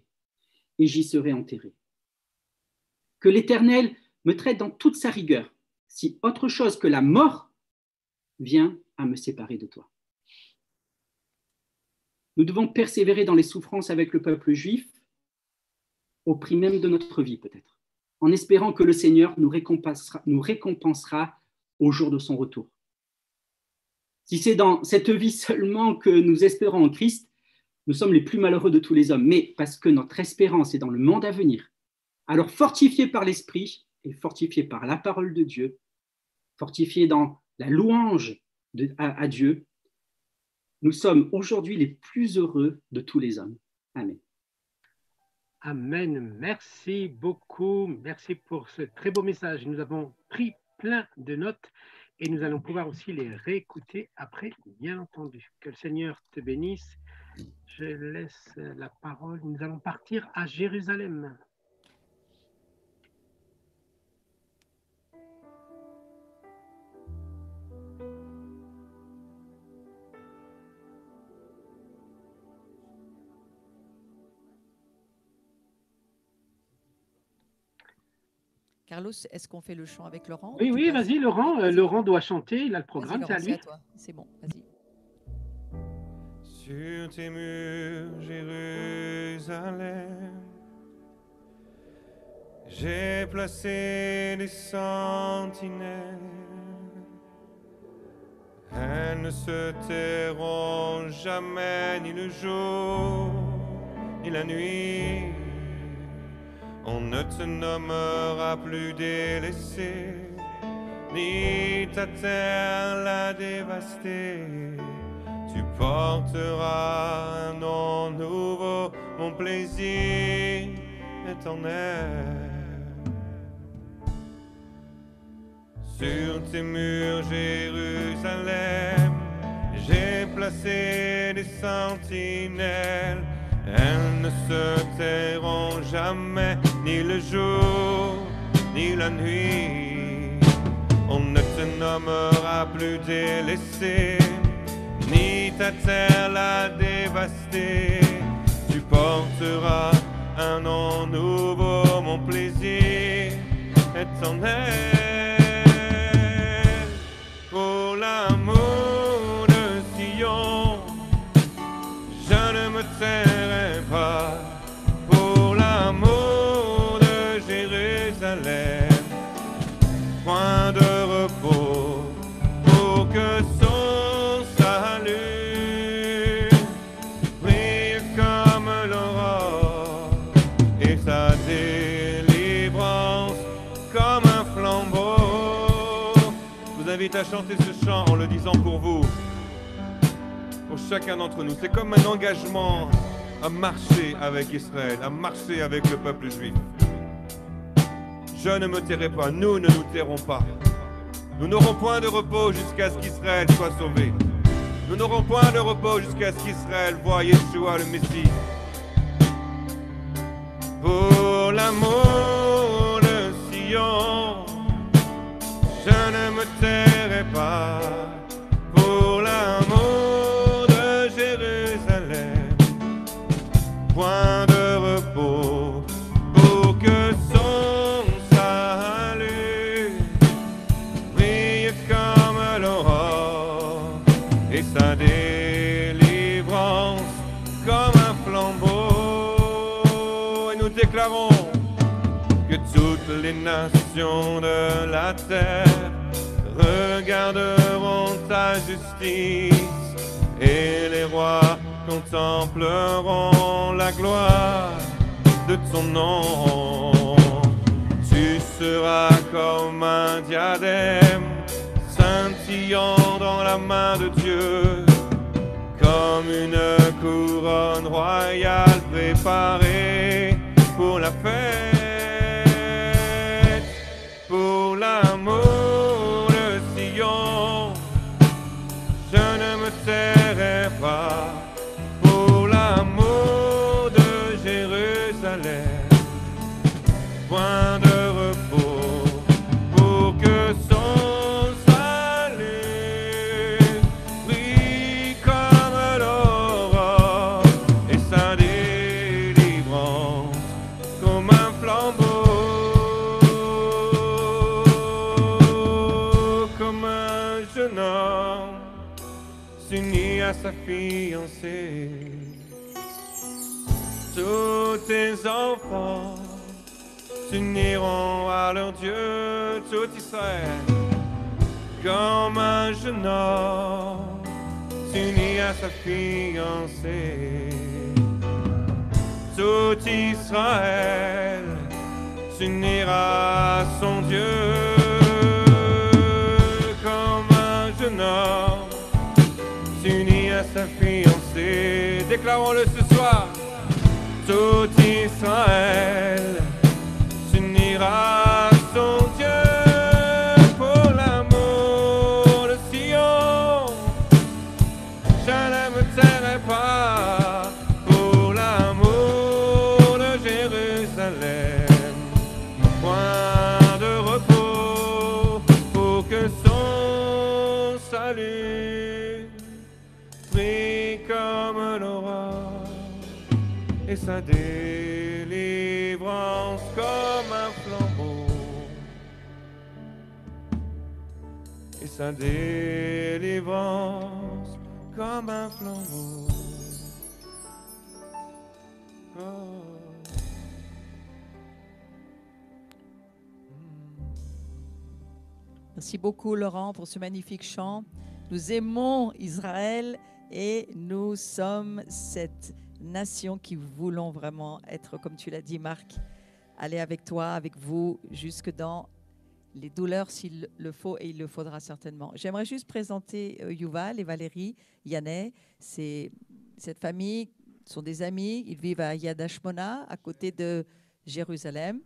et j'y serai enterré. Que l'Éternel me traite dans toute sa rigueur, si autre chose que la mort vient à me séparer de toi. Nous devons persévérer dans les souffrances avec le peuple juif, au prix même de notre vie peut-être, en espérant que le Seigneur nous récompensera au jour de son retour. Si c'est dans cette vie seulement que nous espérons en Christ, nous sommes les plus malheureux de tous les hommes, mais parce que notre espérance est dans le monde à venir. Alors fortifiés par l'Esprit et fortifiés par la parole de Dieu, fortifiés dans la louange à Dieu, nous sommes aujourd'hui les plus heureux de tous les hommes. Amen. Amen. Merci beaucoup. Merci pour ce très beau message. Nous avons pris plein de notes et nous allons pouvoir aussi les réécouter après, bien entendu. Que le Seigneur te bénisse. Je laisse la parole. Nous allons partir à Jérusalem. Carlos, est-ce qu'on fait le chant avec Laurent? Oui, oui, vas-y, Laurent. Laurent doit chanter. Il a le programme, c'est à lui. C'est à toi. C'est bon, vas-y. Sur tes murs, Jérusalem, j'ai placé des sentinelles. Elles ne se tairont jamais, ni le jour, ni la nuit. On ne te nommera plus délaissé, ni ta terre la dévastée. Tu porteras un nom nouveau, mon plaisir éternel. Sur tes murs, Jérusalem, j'ai placé des sentinelles. Elles ne se tairont jamais, ni le jour, ni la nuit. On ne te nommera plus délaissé, ni ta terre la dévastée. Tu porteras un nom nouveau, mon plaisir éternel. Pour l'amour de Sion, je ne me tairai pas. Pour l'amour de Jérusalem, point de repos pour que son salut brille comme l'aurore. à chanter ce chant en le disant pour vous, pour chacun d'entre nous. C'est comme un engagement à marcher avec Israël, à marcher avec le peuple juif. Je ne me tairai pas, nous ne nous tairons pas. Nous n'aurons point de repos jusqu'à ce qu'Israël soit sauvé. Nous n'aurons point de repos jusqu'à ce qu'Israël voie Yeshua le Messie. Pour l'amour de Sion, je ne me tairai pas. Pour l'amour de Jérusalem, point de repos pour que son salut brille comme l'aurore et sa délivrance comme un flambeau. Et nous déclarons que toutes les nations de la terre regarderont ta justice et les rois contempleront la gloire de ton nom. Tu seras comme un diadème scintillant dans la main de Dieu, comme une couronne royale préparée pour la fête. Pour l'amour de Sion, je ne me tairai pas. Pour l'amour de Jérusalem, point de repos pour que son salut brille comme l'aurore et sa délivrance comme un flambeau, comme un jeune homme s'unit à sa fiancée. Tous tes enfants s'uniront à leur Dieu, tout Israël, comme un jeune homme s'unit à sa fiancée. Tout Israël s'unira à son Dieu, comme un jeune homme s'unit à sa fiancée. Déclarons-le ce soir. Tout Israël s'unira à son Dieu. Pour l'amour de Sion, je ne me tairai pas. Pour l'amour de Jérusalem, point de repos pour que son salut brille comme l'aurore et sa délivrance comme un flambeau, et sa délivrance comme un flambeau. Oh. Merci beaucoup, Laurent, pour ce magnifique chant. Nous aimons Israël et nous sommes cette nation qui voulons vraiment être, comme tu l'as dit, Marc, aller avec toi, avec vous, jusque dans les douleurs s'il le faut, et il le faudra certainement. J'aimerais juste présenter Yuval et Valérie Yanet. C'est cette famille, sont des amis. Ils vivent à Yad Hashmona, à côté de Jérusalem.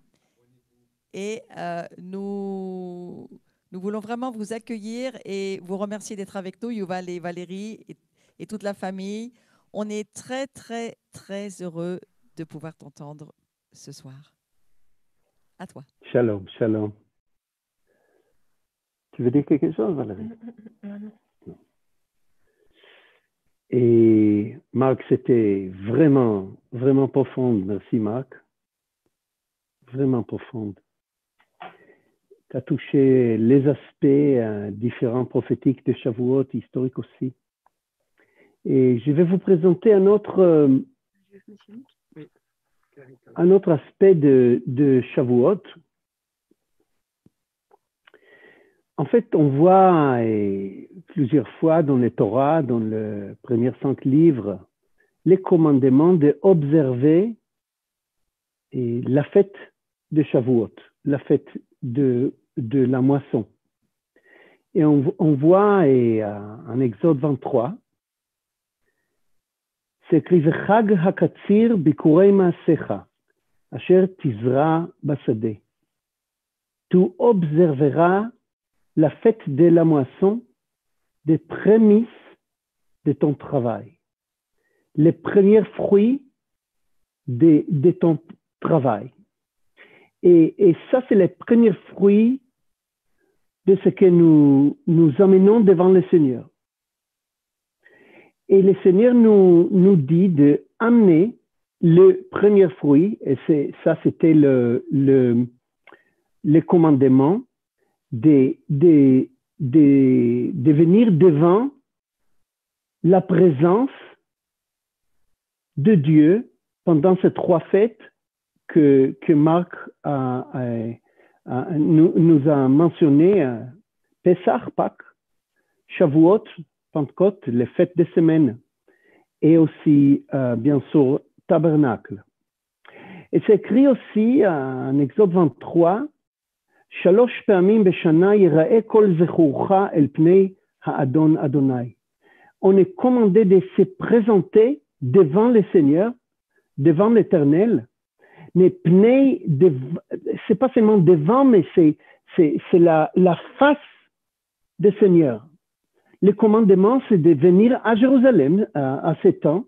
Et nous voulons vraiment vous accueillir et vous remercier d'être avec nous, Yuval et Valérie et toute la famille. On est très, très, très heureux de pouvoir t'entendre ce soir. À toi. Shalom, shalom. Tu veux dire quelque chose, Valérie? Non. Et Marc, c'était vraiment, vraiment profonde. Merci, Marc. Vraiment profonde. Tu as touché les aspects différents prophétiques de Shavuot, historiques aussi. Et je vais vous présenter un autre aspect de Shavuot. En fait, on voit plusieurs fois dans les Torah, dans les premiers 5 livres, les commandements d'observer la fête de Shavuot, la fête de la moisson. Et on voit en Exode 23, c'est écrit V'chag hakatsir bikurei maasecha, asher tizra basade. Tu observeras la fête de la moisson des prémices de ton travail, les premiers fruits de ton travail. Et ça, c'est les premiers fruits de ce que nous emmenons devant le Seigneur. Et le Seigneur nous dit d'amener le premier fruit, et ça c'était le commandement, de venir devant la présence de Dieu pendant ces 3 fêtes que Marc nous a mentionné, Pessah, Pâques, Shavuot, Pentecôte, les fêtes des semaines, et aussi, bien sûr, Tabernacle. Et c'est écrit aussi en Exode 23, Shalosh פעמים בשנה ייראה כל זכורך אל פני האדון אדוני. On est commandé de se présenter devant le Seigneur, devant l'Éternel, mais c'est pas seulement devant, mais c'est la face du Seigneur. Le commandement, c'est de venir à Jérusalem à ce temps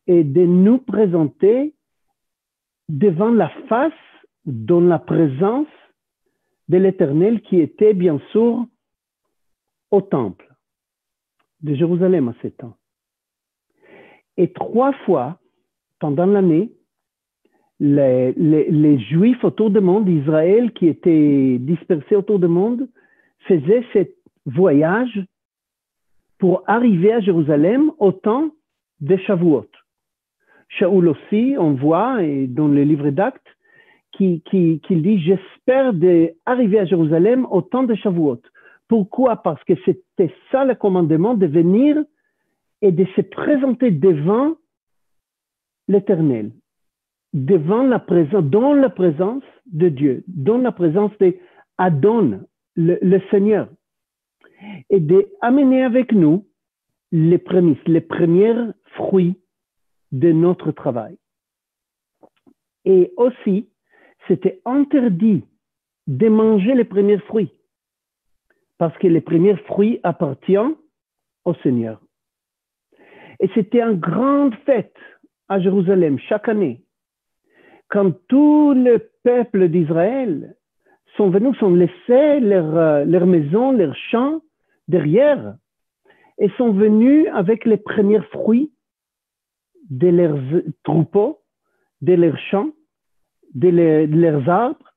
et de nous présenter devant la face, dans la présence de l'Éternel qui était bien sûr au temple de Jérusalem à ce temps. Et 3 fois pendant l'année, les Juifs autour du monde, Israël qui étaient dispersés autour du monde, faisaient ce voyage pour arriver à Jérusalem au temps de Shavuot. Shaoul aussi, on voit dans le livre d'Actes, qu'il dit « J'espère d'arriver à Jérusalem au temps de Shavuot ». Pourquoi? Parce que c'était ça le commandement de venir et de se présenter devant l'Éternel, devant la présence, dans la présence de Dieu, dans la présence d'Adon, le Seigneur, et d'amener avec nous les prémices, les premiers fruits de notre travail. Et aussi, c'était interdit de manger les premiers fruits, parce que les premiers fruits appartiennent au Seigneur. Et c'était une grande fête à Jérusalem chaque année, quand tout le peuple d'Israël sont venus, sont laissés leur maison, leurs champs derrière, et sont venus avec les premiers fruits de leurs troupeaux, de leurs champs, de leurs arbres,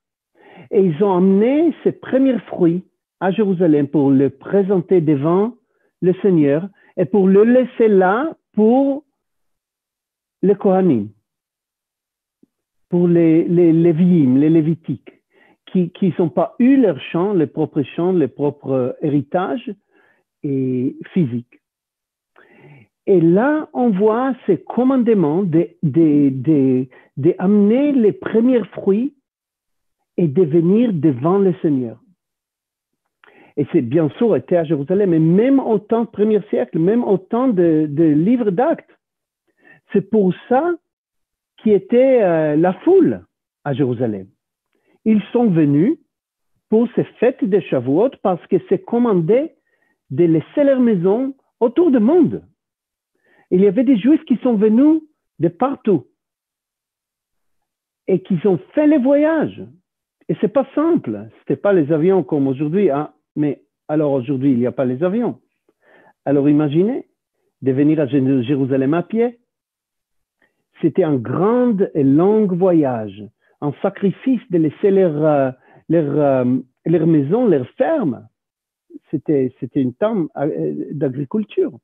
et ils ont amené ces premiers fruits à Jérusalem pour le présenter devant le Seigneur et pour le laisser là pour les Kohanim, pour les Léviim, les Lévitiques, qui n'ont pas eu leur champ, les propres champs, les propres héritages et physiques. Et là, on voit ce commandement d'amener les premiers fruits et de venir devant le Seigneur. Et c'est bien sûr été à Jérusalem, et même au temps du 1er siècle, même au temps de livre d'Actes. C'est pour ça qu'il était la foule à Jérusalem. Ils sont venus pour ces fêtes de Shavuot parce que c'est commandé de laisser leur maison autour du monde. Il y avait des Juifs qui sont venus de partout et qui ont fait les voyages. Et c'est pas simple. C'était pas les avions comme aujourd'hui. Hein? Mais alors aujourd'hui, il n'y a pas les avions. Alors imaginez de venir à Jérusalem à pied. C'était un grand et long voyage, un sacrifice de laisser leur maison, leur ferme. C'était une terme d'agriculture.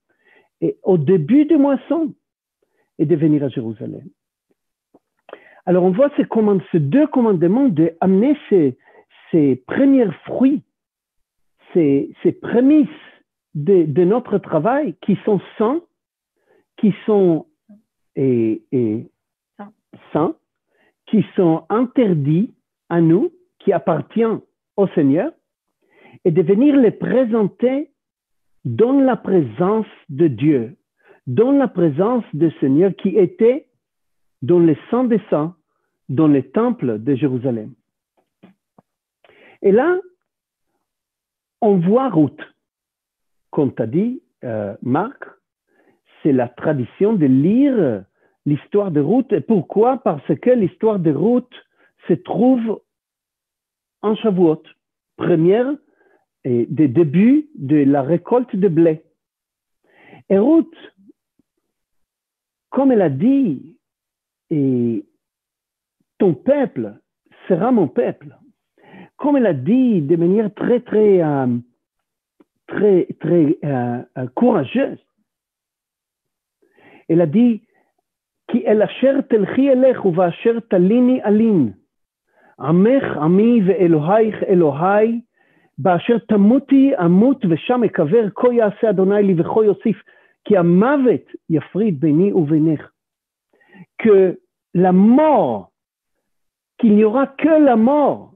Et au début de moisson, et de venir à Jérusalem. Alors on voit ces 2 commandements d'amener ces premiers fruits, ces prémices de notre travail qui sont saints, qui sont saints, qui sont interdits à nous, qui appartiennent au Seigneur, et de venir les présenter dans la présence de Dieu, dans la présence du Seigneur qui était dans les saints des saints, dans le temple de Jérusalem. Et là, on voit Ruth. Comme tu as dit, Marc, c'est la tradition de lire l'histoire de Ruth. Et pourquoi? Parce que l'histoire de Ruth se trouve en Shavuot, première et des débuts de la récolte de blé. Et Ruth, comme elle a dit, et ton peuple sera mon peuple. Comme elle a dit de manière très courageuse, elle a dit כי אל אשר תלכי אלך ובאשר תליני אלין. עמך עמי ואלוהיך אלוהי, באשר תמותי אמות ושם אקבר, כה יעשה אדוני לי וכה יוסיף, כי המוות יפריד ביני ובינך. Que la mort, qu'il n'y aura que la mort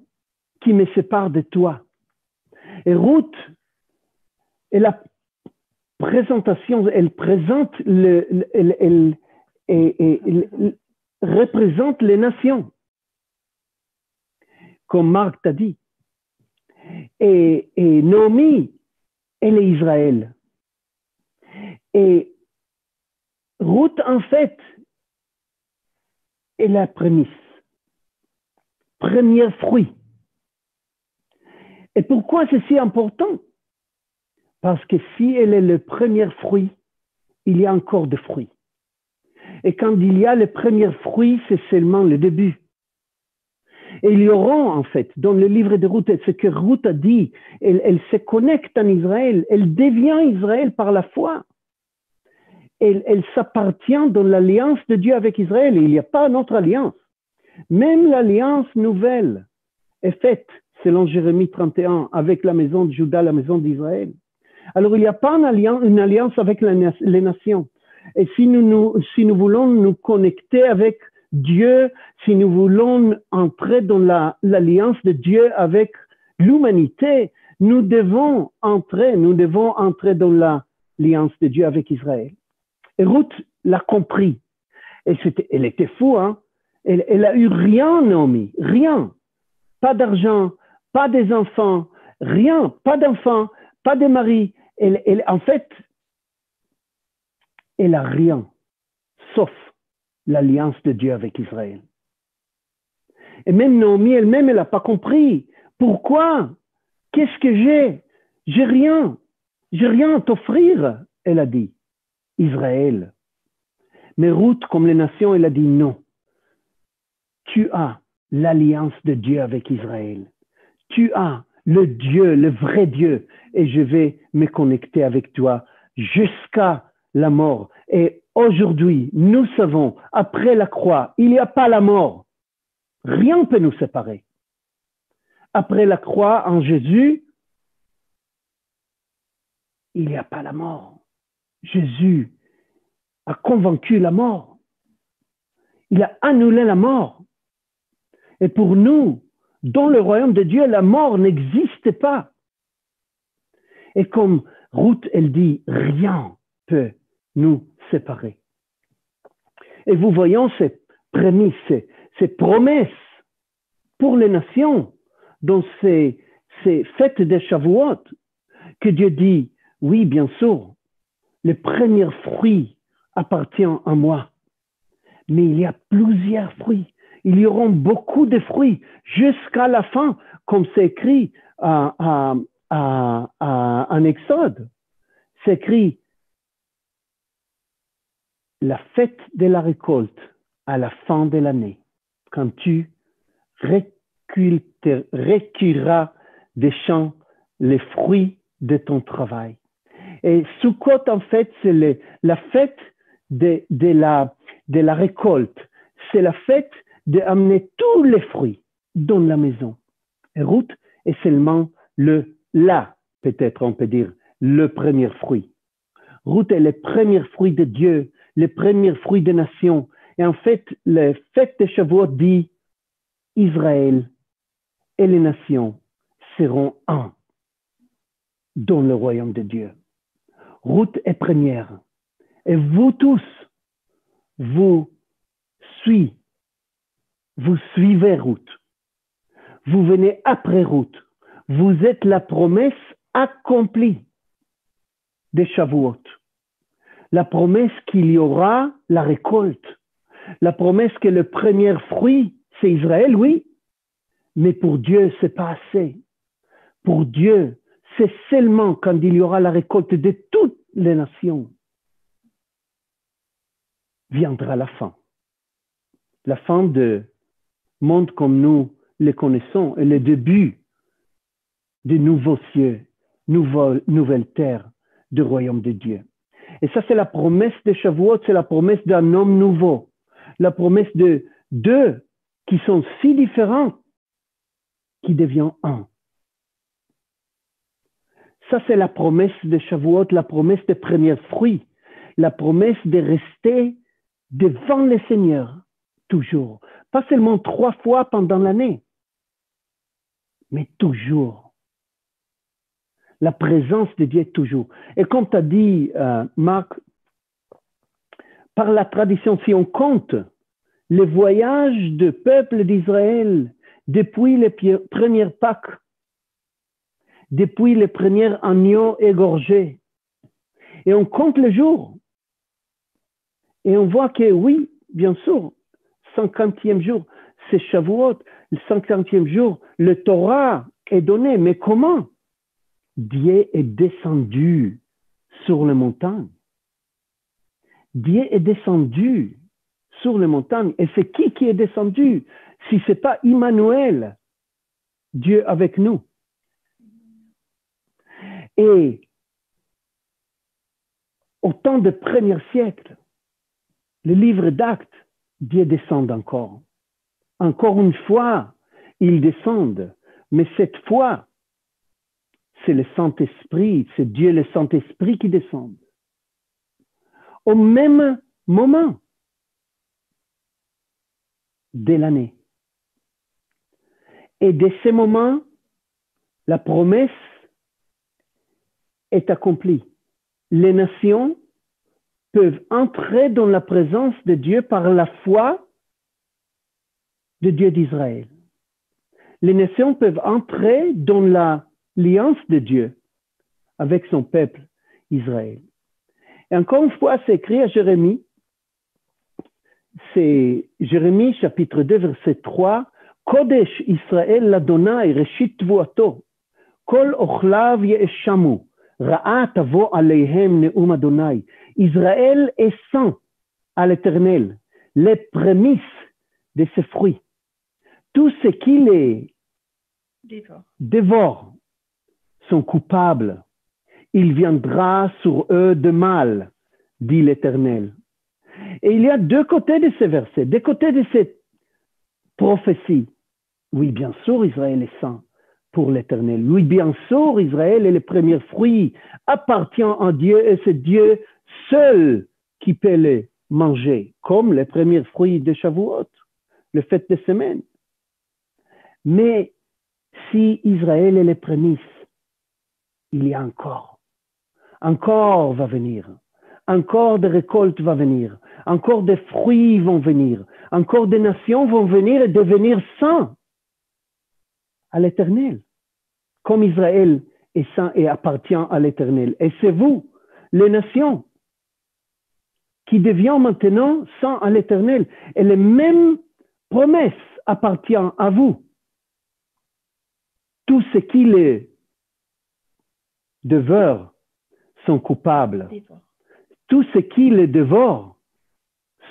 qui me sépare de toi. Et Ruth, et la présentation, elle présente elle représente les nations, comme Marc t'a dit. Et Naomi, elle est Israël. Et Ruth, en fait, est la prémisse, premier fruit. Et pourquoi c'est si important? Parce que si elle est le premier fruit, il y a encore des fruits. Et quand il y a le premier fruit, c'est seulement le début. Et il y aura, en fait, dans le livre de Ruth, ce que Ruth a dit, elle se connecte en Israël, elle devient Israël par la foi. Elle s'appartient dans l'alliance de Dieu avec Israël. Il n'y a pas une autre alliance. Même l'alliance nouvelle est faite, selon Jérémie 31, avec la maison de Juda, la maison d'Israël. Alors, il n'y a pas une alliance avec les nations. Et si nous voulons nous connecter avec Dieu, si nous voulons entrer dans l'alliance de Dieu avec l'humanité, nous devons entrer dans l'alliance de Dieu avec Israël. Et Ruth l'a compris. Et elle était fou, hein? Elle a eu rien, Naomi, rien. Pas d'argent, pas des enfants, rien, pas d'enfants, pas de mari. En fait, elle a rien, sauf l'alliance de Dieu avec Israël. Et même Naomi elle-même, elle n'a pas compris. Pourquoi? Qu'est-ce que j'ai? J'ai rien à t'offrir, elle a dit. Israël. Mais Ruth, comme les nations, elle a dit non. Tu as l'alliance de Dieu avec Israël. Tu as le Dieu, le vrai Dieu, et je vais me connecter avec toi jusqu'à la mort. Et aujourd'hui, nous savons, après la croix, il n'y a pas la mort. Rien ne peut nous séparer. Après la croix en Jésus, il n'y a pas la mort. Jésus a convaincu la mort. Il a annulé la mort. Et pour nous, dans le royaume de Dieu, la mort n'existe pas. Et comme Ruth, elle dit, rien peut nous séparer. Et vous voyez ces prémices, ces promesses pour les nations, dans ces fêtes de Shavuot, que Dieu dit, oui, bien sûr, le premier fruit appartient à moi. Mais il y a plusieurs fruits. Il y aura beaucoup de fruits jusqu'à la fin, comme c'est écrit en Exode. C'est écrit la fête de la récolte à la fin de l'année, quand tu recueilleras des champs les fruits de ton travail. Et Sukkot, en fait, c'est la fête de la récolte. C'est la fête d'amener tous les fruits dans la maison. Et Ruth est seulement peut-être on peut dire, le premier fruit. Ruth est le premier fruit de Dieu, le premier fruit des nations. Et en fait, la fête de Shavuot dit, Israël et les nations seront un. dans le royaume de Dieu. Ruth est première. Et vous tous, vous suivez Ruth. Vous venez après Ruth. Vous êtes la promesse accomplie de Shavuot. La promesse qu'il y aura la récolte. La promesse que le premier fruit, c'est Israël, oui. Mais pour Dieu, ce n'est pas assez. Pour Dieu, c'est seulement quand il y aura la récolte de toutes les nations, viendra la fin. La fin du monde comme nous le connaissons et le début de nouveaux cieux, nouvelle terre du royaume de Dieu. Et ça, c'est la promesse de Shavuot, c'est la promesse d'un homme nouveau. La promesse de deux qui sont si différents qui deviennent un. Ça, c'est la promesse de Shavuot, la promesse des premiers fruits, la promesse de rester devant le Seigneur, toujours. Pas seulement 3 fois pendant l'année, mais toujours. La présence de Dieu toujours. Et comme tu as dit, Marc, par la tradition, si on compte les voyages du peuple d'Israël depuis les premières Pâques, depuis les premiers agneaux égorgés, et on compte les jours, et on voit que oui, bien sûr, 50e jour, c'est Shavuot, le 50e jour, le Torah est donné, mais comment? Dieu est descendu sur les montagnes. Dieu est descendu sur les montagnes. Et c'est qui est descendu? Si ce n'est pas Immanuel, Dieu avec nous. Et au temps du premier siècle, le livre d'Actes, Dieu descend encore. Encore une fois, il descend. Mais cette fois, c'est le Saint-Esprit, c'est Dieu le Saint-Esprit qui descend. Au même moment de l'année. Et de ce moment, la promesse est accomplie. Les nations peuvent entrer dans la présence de Dieu par la foi de Dieu d'Israël. Les nations peuvent entrer dans l'alliance de Dieu avec son peuple Israël. Et encore une fois, c'est écrit à Jérémie. C'est Jérémie chapitre 2 verset 3. Kodesh Israël l'Adonai reshit tvuato. Kol ochlav ye'eshamu. Ra'a tavo aleihem ne'um Adonai. Israël est saint à l'Éternel. Les prémices de ses fruits. Tout ce qui les dévore sont coupables. Il viendra sur eux de mal, dit l'Éternel. Et il y a 2 côtés de ces versets, 2 côtés de cette prophétie. Oui, bien sûr, Israël est saint pour l'Éternel. Oui, bien sûr, Israël est le premier fruit, appartient à Dieu et c'est Dieu seul qui peut les manger, comme les premiers fruits de Shavuot, le fête des semaines. Mais si Israël est les prémices, il y a encore va venir, encore des récoltes vont venir, encore des fruits vont venir, encore des nations vont venir et devenir saints à l'Éternel, comme Israël est saint et appartient à l'Éternel. Et c'est vous, les nations, qui deviennent maintenant saints à l'Éternel. Et les mêmes promesses appartiennent à vous. Tout ce qui les dévore sont coupables. Tout ce qui les dévore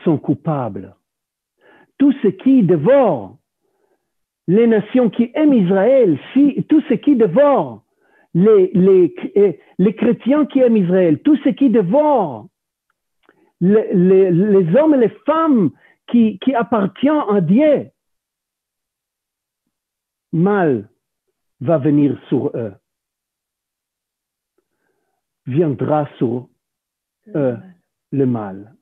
sont coupables. Tout ce qui dévore les nations qui aiment Israël, tout ce qui dévore les chrétiens qui aiment Israël, tout ce qui dévore les hommes et les femmes qui appartiennent à Dieu, mal va venir sur eux. Viendra sur eux le mal.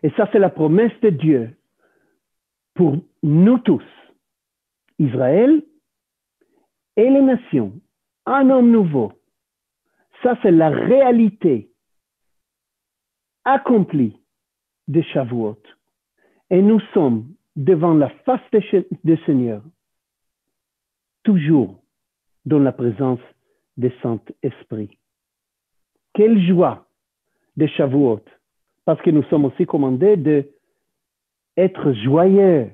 Et ça, c'est la promesse de Dieu pour nous tous. Israël et les nations, un homme nouveau, Ça, c'est la réalité accomplie de Shavuot. Et nous sommes devant la face du Seigneur, toujours dans la présence du Saint-Esprit. Quelle joie de Shavuot, parce que nous sommes aussi commandés d'être joyeux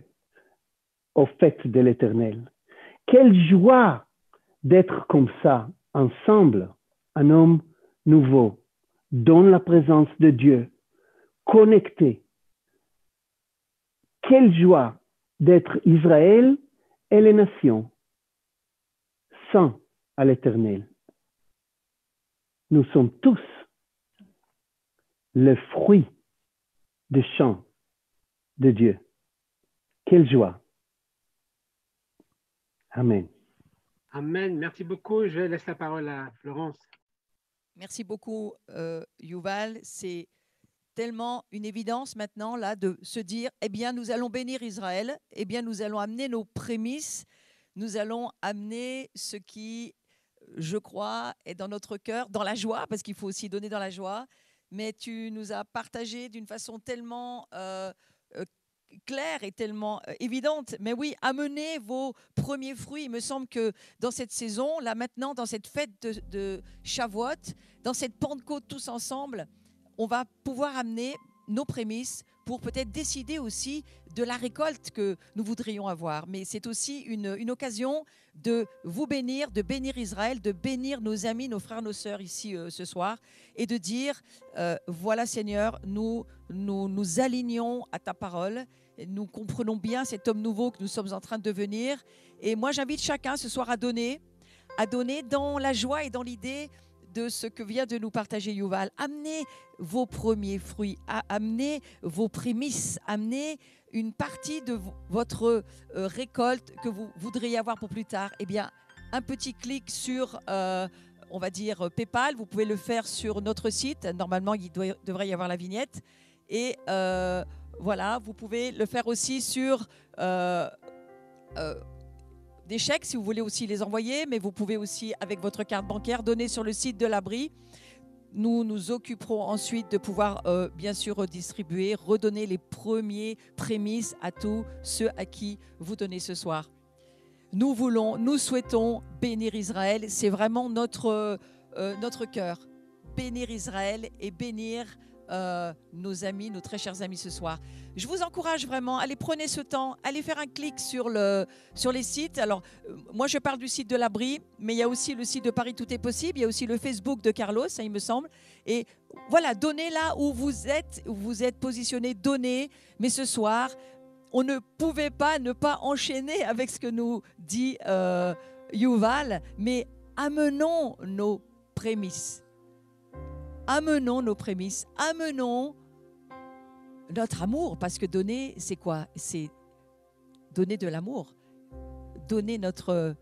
au fait de l'Éternel. Quelle joie d'être comme ça, ensemble, un homme nouveau, dans la présence de Dieu, connecté. Quelle joie d'être Israël et les nations, saints à l'Éternel. Nous sommes tous le fruit du champ de Dieu. Quelle joie. Amen. Amen. Merci beaucoup. Je laisse la parole à Florence. Merci beaucoup, Yuval. C'est tellement une évidence maintenant là de se dire, eh bien, nous allons bénir Israël, eh bien, nous allons amener nos prémices, nous allons amener ce qui, je crois, est dans notre cœur, dans la joie, parce qu'il faut aussi donner dans la joie. Mais tu nous as partagé d'une façon tellement claire et tellement évidente. Mais oui, amenez vos premiers fruits. Il me semble que dans cette saison, là maintenant, dans cette fête de Shavuot, dans cette Pentecôte tous ensemble, on va pouvoir amener nos prémices pour peut-être décider aussi de la récolte que nous voudrions avoir. Mais c'est aussi une occasion de vous bénir, de bénir Israël, de bénir nos amis, nos frères, nos sœurs ici ce soir et de dire, voilà Seigneur, nous alignons à ta parole, nous comprenons bien cet homme nouveau que nous sommes en train de devenir. Et moi, j'invite chacun ce soir à donner dans la joie et dans l'idée de ce que vient de nous partager Yuval. Amenez vos premiers fruits, amenez vos prémices, amenez une partie de votre récolte que vous voudriez avoir pour plus tard. Eh bien, un petit clic sur, on va dire, PayPal. Vous pouvez le faire sur notre site. Normalement, il devrait y avoir la vignette. Et voilà, vous pouvez le faire aussi sur des chèques si vous voulez aussi les envoyer, mais vous pouvez aussi avec votre carte bancaire donner sur le site de l'abri. Nous nous occuperons ensuite de pouvoir bien sûr redistribuer, redonner les premiers prémices à tous ceux à qui vous donnez ce soir. Nous souhaitons bénir Israël, c'est vraiment notre cœur. Bénir Israël et bénir nos amis, nos très chers amis ce soir. Je vous encourage vraiment, allez prenez ce temps, allez faire un clic sur les sites. Alors moi je parle du site de l'abri, mais il y a aussi le site de Paris Tout est possible, il y a aussi le Facebook de Carlos, ça il me semble. Et voilà, donnez là où vous êtes positionné, donnez. Mais ce soir, on ne pouvait pas ne pas enchaîner avec ce que nous dit Yuval, mais amenons nos prémices. Amenons nos prémices, amenons notre amour, parce que donner, c'est quoi? C'est donner de l'amour, donner notre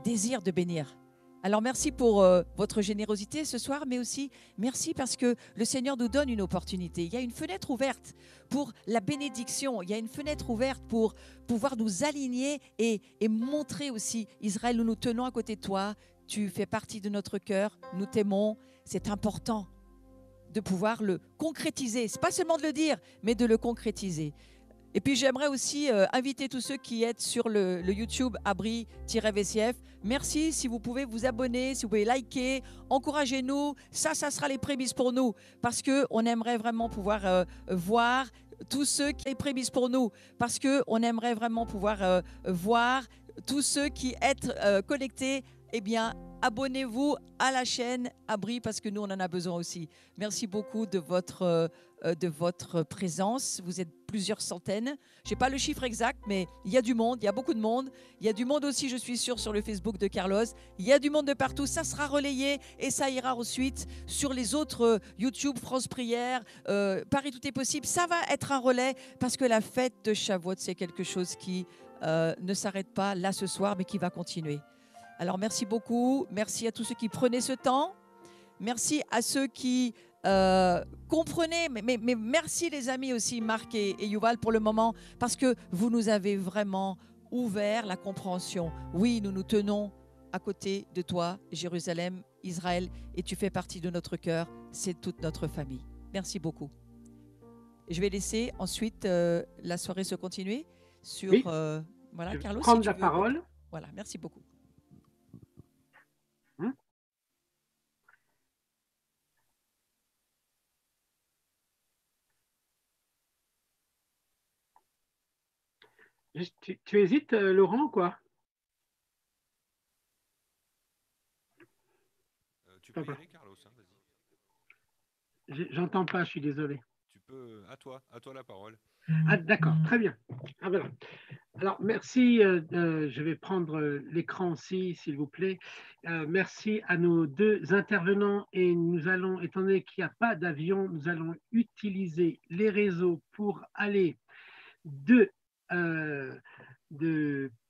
désir de bénir. Alors merci pour votre générosité ce soir, mais aussi merci parce que le Seigneur nous donne une opportunité. Il y a une fenêtre ouverte pour la bénédiction, il y a une fenêtre ouverte pour pouvoir nous aligner et montrer aussi, Israël, nous nous tenons à côté de toi, tu fais partie de notre cœur, nous t'aimons. C'est important de pouvoir le concrétiser. Ce n'est pas seulement de le dire, mais de le concrétiser. Et puis, j'aimerais aussi inviter tous ceux qui êtes sur le YouTube Abri-VCF. Merci si vous pouvez vous abonner, si vous pouvez liker, encouragez-nous. Ça sera les prémices pour nous parce qu'on aimerait vraiment pouvoir voir tous ceux qui ont les prémices pour nous parce qu'on aimerait vraiment pouvoir voir tous ceux qui sont connectés. Eh bien, abonnez-vous à la chaîne Abri parce que nous, on en a besoin aussi. Merci beaucoup de votre présence. Vous êtes plusieurs centaines. Je n'ai pas le chiffre exact, mais il y a du monde, il y a beaucoup de monde. Il y a du monde aussi, je suis sûre, sur le Facebook de Carlos. Il y a du monde de partout. Ça sera relayé et ça ira ensuite sur les autres YouTube, France Prière, Paris Tout est possible. Ça va être un relais parce que la fête de Shavuot, c'est quelque chose qui ne s'arrête pas là ce soir, mais qui va continuer. Alors, merci beaucoup. Merci à tous ceux qui prenaient ce temps. Merci à ceux qui comprenaient. Mais merci les amis aussi, Marc et Yuval, pour le moment, parce que vous nous avez vraiment ouvert la compréhension. Oui, nous nous tenons à côté de toi, Jérusalem, Israël, et tu fais partie de notre cœur. C'est toute notre famille. Merci beaucoup. Je vais laisser ensuite la soirée se continuer sur... Oui. Voilà, Je vais Carlos, prendre si tu la veux. parole. Voilà, merci beaucoup. Tu hésites, Laurent, quoi? Tu peux y aller, Carlos, hein, vas-y. J'entends pas, je suis désolé. Tu peux, à toi la parole. Ah, d'accord, très bien. Ah, voilà. Alors, merci. Je vais prendre l'écran aussi, s'il vous plaît. Merci à nos deux intervenants. Et nous allons, étant donné qu'il n'y a pas d'avion, nous allons utiliser les réseaux pour aller de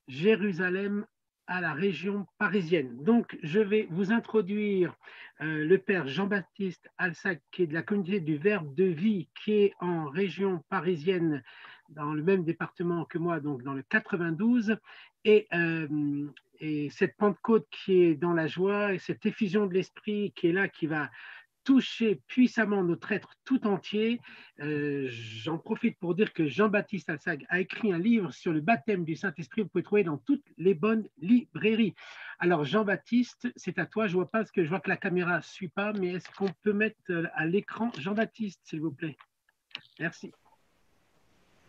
Jérusalem à la région parisienne. Donc, je vais vous introduire le père Jean-Baptiste Alsac, qui est de la communauté du Verbe de Vie, qui est en région parisienne, dans le même département que moi, donc dans le 92. Et cette Pentecôte qui est dans la joie, et cette effusion de l'esprit qui est là, qui va toucher puissamment notre être tout entier. J'en profite pour dire que Jean-Baptiste Alsag a écrit un livre sur le baptême du Saint-Esprit. Vous pouvez trouver dans toutes les bonnes librairies. Alors Jean-Baptiste, c'est à toi. Je vois pas, parce que je vois que la caméra ne suit pas, mais est-ce qu'on peut mettre à l'écran Jean-Baptiste, s'il vous plaît? Merci.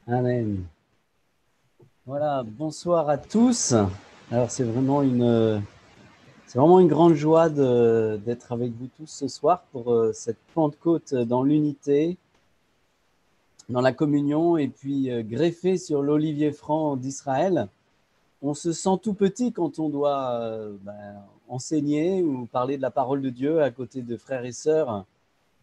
Amen. Voilà, bonsoir à tous. Alors c'est vraiment une grande joie d'être avec vous tous ce soir pour cette Pentecôte dans l'unité, dans la communion, et puis greffé sur l'olivier franc d'Israël. On se sent tout petit quand on doit enseigner ou parler de la parole de Dieu à côté de frères et sœurs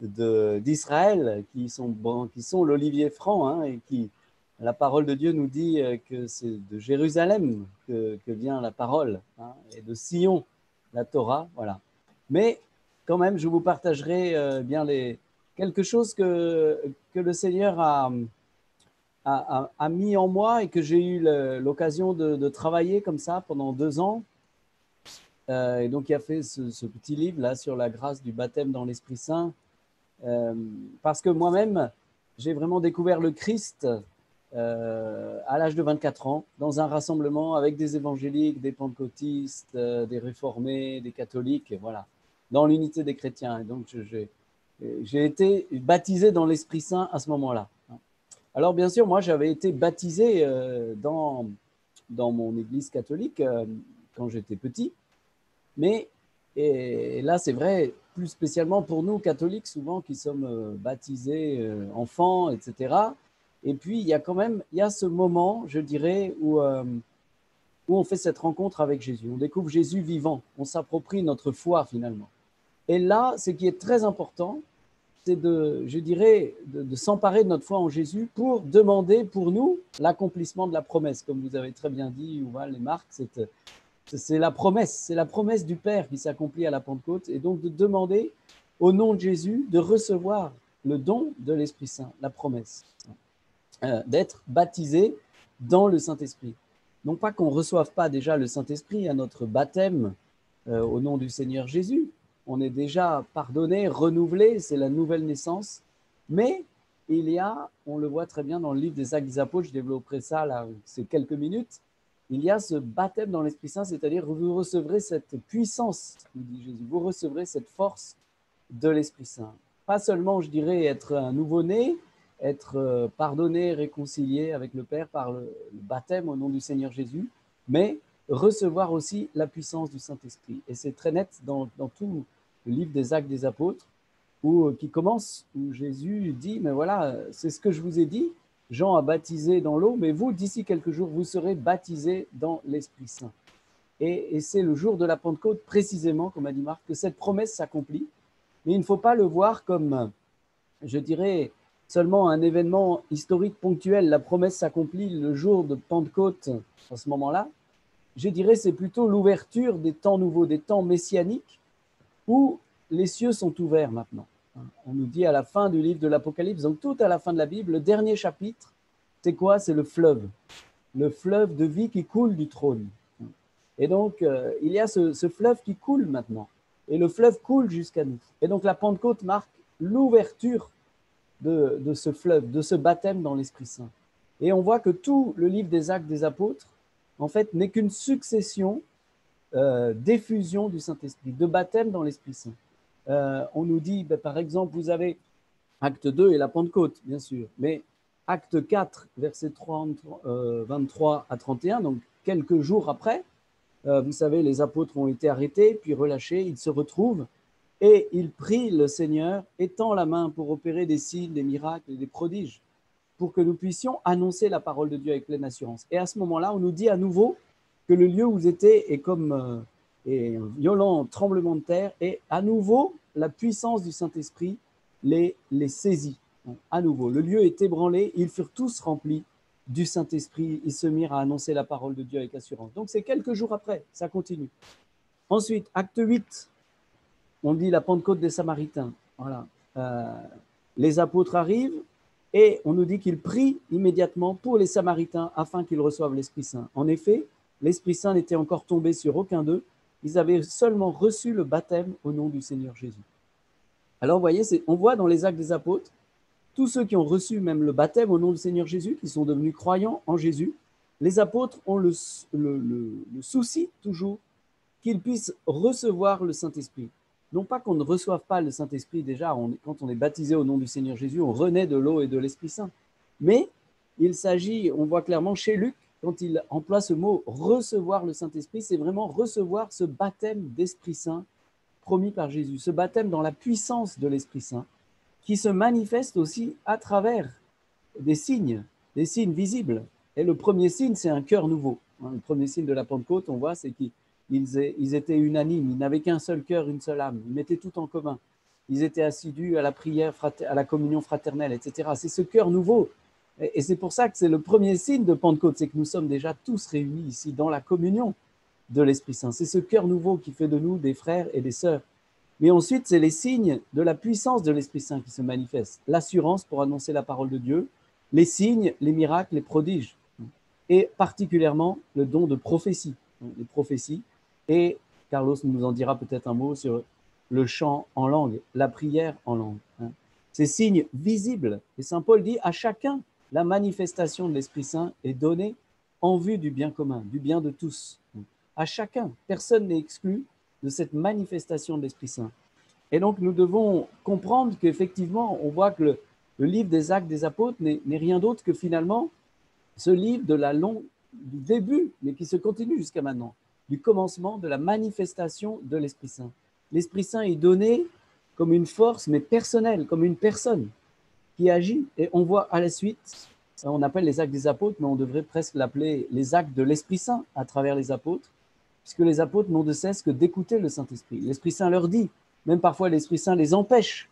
d'Israël qui sont l'olivier franc, hein, et qui, la parole de Dieu nous dit que c'est de Jérusalem que vient la parole, hein, et de Sion, la Torah, voilà. Mais quand même, je vous partagerai quelque chose que le Seigneur a mis en moi et que j'ai eu l'occasion de travailler comme ça pendant 2 ans. Et donc, il a fait ce petit livre là sur la grâce du baptême dans l'Esprit Saint. Parce que moi-même, j'ai vraiment découvert le Christ à l'âge de 24 ans, dans un rassemblement avec des évangéliques, des pentecôtistes, des réformés, des catholiques, voilà, dans l'unité des chrétiens. Et donc, j'ai été baptisé dans l'Esprit Saint à ce moment-là. Alors, bien sûr, moi, j'avais été baptisé dans mon église catholique quand j'étais petit, mais et là, c'est vrai, plus spécialement pour nous, catholiques, souvent, qui sommes baptisés enfants, etc. Et puis, il y a ce moment, je dirais, où on fait cette rencontre avec Jésus. On découvre Jésus vivant. On s'approprie notre foi, finalement. Et là, ce qui est très important, c'est de s'emparer de notre foi en Jésus pour demander pour nous l'accomplissement de la promesse. Comme vous avez très bien dit, Yuval et Marc, c'est la promesse du Père qui s'accomplit à la Pentecôte, et donc de demander au nom de Jésus de recevoir le don de l'Esprit Saint, la promesse, d'être baptisé dans le Saint-Esprit. Non pas qu'on ne reçoive pas déjà le Saint-Esprit à notre baptême au nom du Seigneur Jésus, on est déjà pardonné, renouvelé, c'est la nouvelle naissance, mais il y a, on le voit très bien dans le livre des Actes des Apôtres, je développerai ça là, c'est quelques minutes, il y a ce baptême dans l'Esprit Saint, c'est-à-dire vous recevrez cette puissance, nous dit Jésus, vous recevrez cette force de l'Esprit Saint. Pas seulement, je dirais, être un nouveau-né, être pardonné, réconcilié avec le Père par le baptême au nom du Seigneur Jésus, mais recevoir aussi la puissance du Saint-Esprit. Et c'est très net dans tout le livre des Actes des Apôtres, qui commence, où Jésus dit, mais voilà, c'est ce que je vous ai dit, Jean a baptisé dans l'eau, mais vous, d'ici quelques jours, vous serez baptisés dans l'Esprit Saint. Et c'est le jour de la Pentecôte, précisément, comme a dit Marc, que cette promesse s'accomplit. Mais il ne faut pas le voir comme, je dirais, seulement un événement historique ponctuel. La promesse s'accomplit le jour de Pentecôte, à ce moment-là. Je dirais c'est plutôt l'ouverture des temps nouveaux, des temps messianiques, où les cieux sont ouverts maintenant. On nous dit à la fin du livre de l'Apocalypse, donc tout à la fin de la Bible, le dernier chapitre, c'est quoi? C'est le fleuve de vie qui coule du trône. Et donc, il y a ce fleuve qui coule maintenant. Et le fleuve coule jusqu'à nous. Et donc, la Pentecôte marque l'ouverture de ce fleuve, de ce baptême dans l'Esprit Saint. Et on voit que tout le livre des Actes des Apôtres, en fait, n'est qu'une succession d'effusion du Saint-Esprit, de baptême dans l'Esprit Saint. On nous dit, par exemple, vous avez Acte 2 et la Pentecôte, bien sûr, mais Acte 4, versets 23 à 31, donc quelques jours après, vous savez, les apôtres ont été arrêtés, puis relâchés, ils se retrouvent et ils prient le Seigneur, étend la main pour opérer des signes, des miracles et des prodiges, pour que nous puissions annoncer la parole de Dieu avec pleine assurance. Et à ce moment-là, on nous dit à nouveau que le lieu où vous étiez est comme un violent tremblement de terre, et à nouveau, la puissance du Saint-Esprit les saisit. Donc, à nouveau, le lieu est ébranlé, ils furent tous remplis du Saint-Esprit, ils se mirent à annoncer la parole de Dieu avec assurance. Donc, c'est quelques jours après, ça continue. Ensuite, acte 8, on dit la Pentecôte des Samaritains. Voilà. Les apôtres arrivent et on nous dit qu'ils prient immédiatement pour les Samaritains afin qu'ils reçoivent l'Esprit Saint. En effet, l'Esprit Saint n'était encore tombé sur aucun d'eux, ils avaient seulement reçu le baptême au nom du Seigneur Jésus. Alors, vous voyez, on voit dans les Actes des Apôtres, tous ceux qui ont reçu même le baptême au nom du Seigneur Jésus, qui sont devenus croyants en Jésus, les apôtres ont le souci toujours qu'ils puissent recevoir le Saint-Esprit. Non pas qu'on ne reçoive pas le Saint-Esprit déjà, quand on est baptisé au nom du Seigneur Jésus, on renaît de l'eau et de l'Esprit Saint. Mais il s'agit, on voit clairement chez Luc, quand il emploie ce mot « recevoir le Saint-Esprit », c'est vraiment recevoir ce baptême d'Esprit Saint promis par Jésus, ce baptême dans la puissance de l'Esprit Saint, qui se manifeste aussi à travers des signes visibles. Et le premier signe, c'est un cœur nouveau. Le premier signe de la Pentecôte, on voit, c'est qu'ils étaient unanimes, ils n'avaient qu'un seul cœur, une seule âme, ils mettaient tout en commun. Ils étaient assidus à la prière, à la communion fraternelle, etc. C'est ce cœur nouveau. Et c'est pour ça que c'est le premier signe de Pentecôte, c'est que nous sommes déjà tous réunis ici dans la communion de l'Esprit Saint. C'est ce cœur nouveau qui fait de nous des frères et des sœurs. Mais ensuite, c'est les signes de la puissance de l'Esprit Saint qui se manifestent. L'assurance pour annoncer la parole de Dieu, les signes, les miracles, les prodiges, et particulièrement le don de prophétie, les prophéties. Et Carlos nous en dira peut-être un mot sur le chant en langue, la prière en langue. Ces signes visibles. Et Saint Paul dit à chacun, la manifestation de l'Esprit Saint est donnée en vue du bien commun, du bien de tous. À chacun, personne n'est exclu de cette manifestation de l'Esprit Saint. Et donc, nous devons comprendre qu'effectivement, on voit que le livre des Actes des Apôtres n'est rien d'autre que finalement ce livre du début, mais qui se continue jusqu'à maintenant, du commencement de la manifestation de l'Esprit Saint. L'Esprit Saint est donné comme une force, mais personnelle, comme une personne qui agit. Et on voit à la suite, on appelle les Actes des Apôtres, mais on devrait presque l'appeler les Actes de l'Esprit Saint à travers les apôtres, puisque les apôtres n'ont de cesse que d'écouter le Saint-Esprit. L'Esprit Saint leur dit, même parfois l'Esprit Saint les empêche,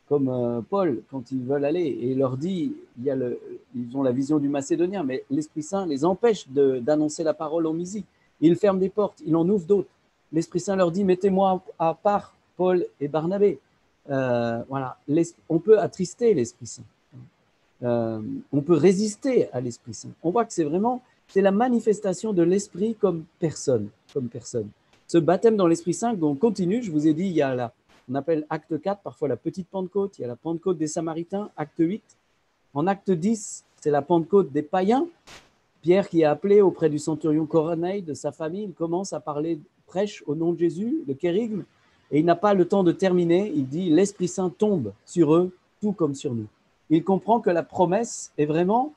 comme Paul, quand ils veulent aller, et il leur dit, ils ont la vision du Macédonien, mais l'Esprit Saint les empêche d'annoncer la parole en Mysie. Il ferme des portes, il en ouvre d'autres. L'Esprit Saint leur dit, mettez-moi à part Paul et Barnabé. Voilà. On peut attrister l'Esprit Saint. On peut résister à l'Esprit Saint. On voit que c'est la manifestation de l'Esprit comme personne. Ce baptême dans l'Esprit Saint, on continue, je vous ai dit, il y a on appelle acte 4, parfois la petite Pentecôte, il y a la Pentecôte des Samaritains, acte 8. En acte 10, c'est la Pentecôte des païens. Pierre qui est appelé auprès du centurion Corneille, de sa famille, il commence à parler, prêche au nom de Jésus, le kérygme, et il n'a pas le temps de terminer, il dit « l'Esprit Saint tombe sur eux, tout comme sur nous ». Il comprend que la promesse est vraiment,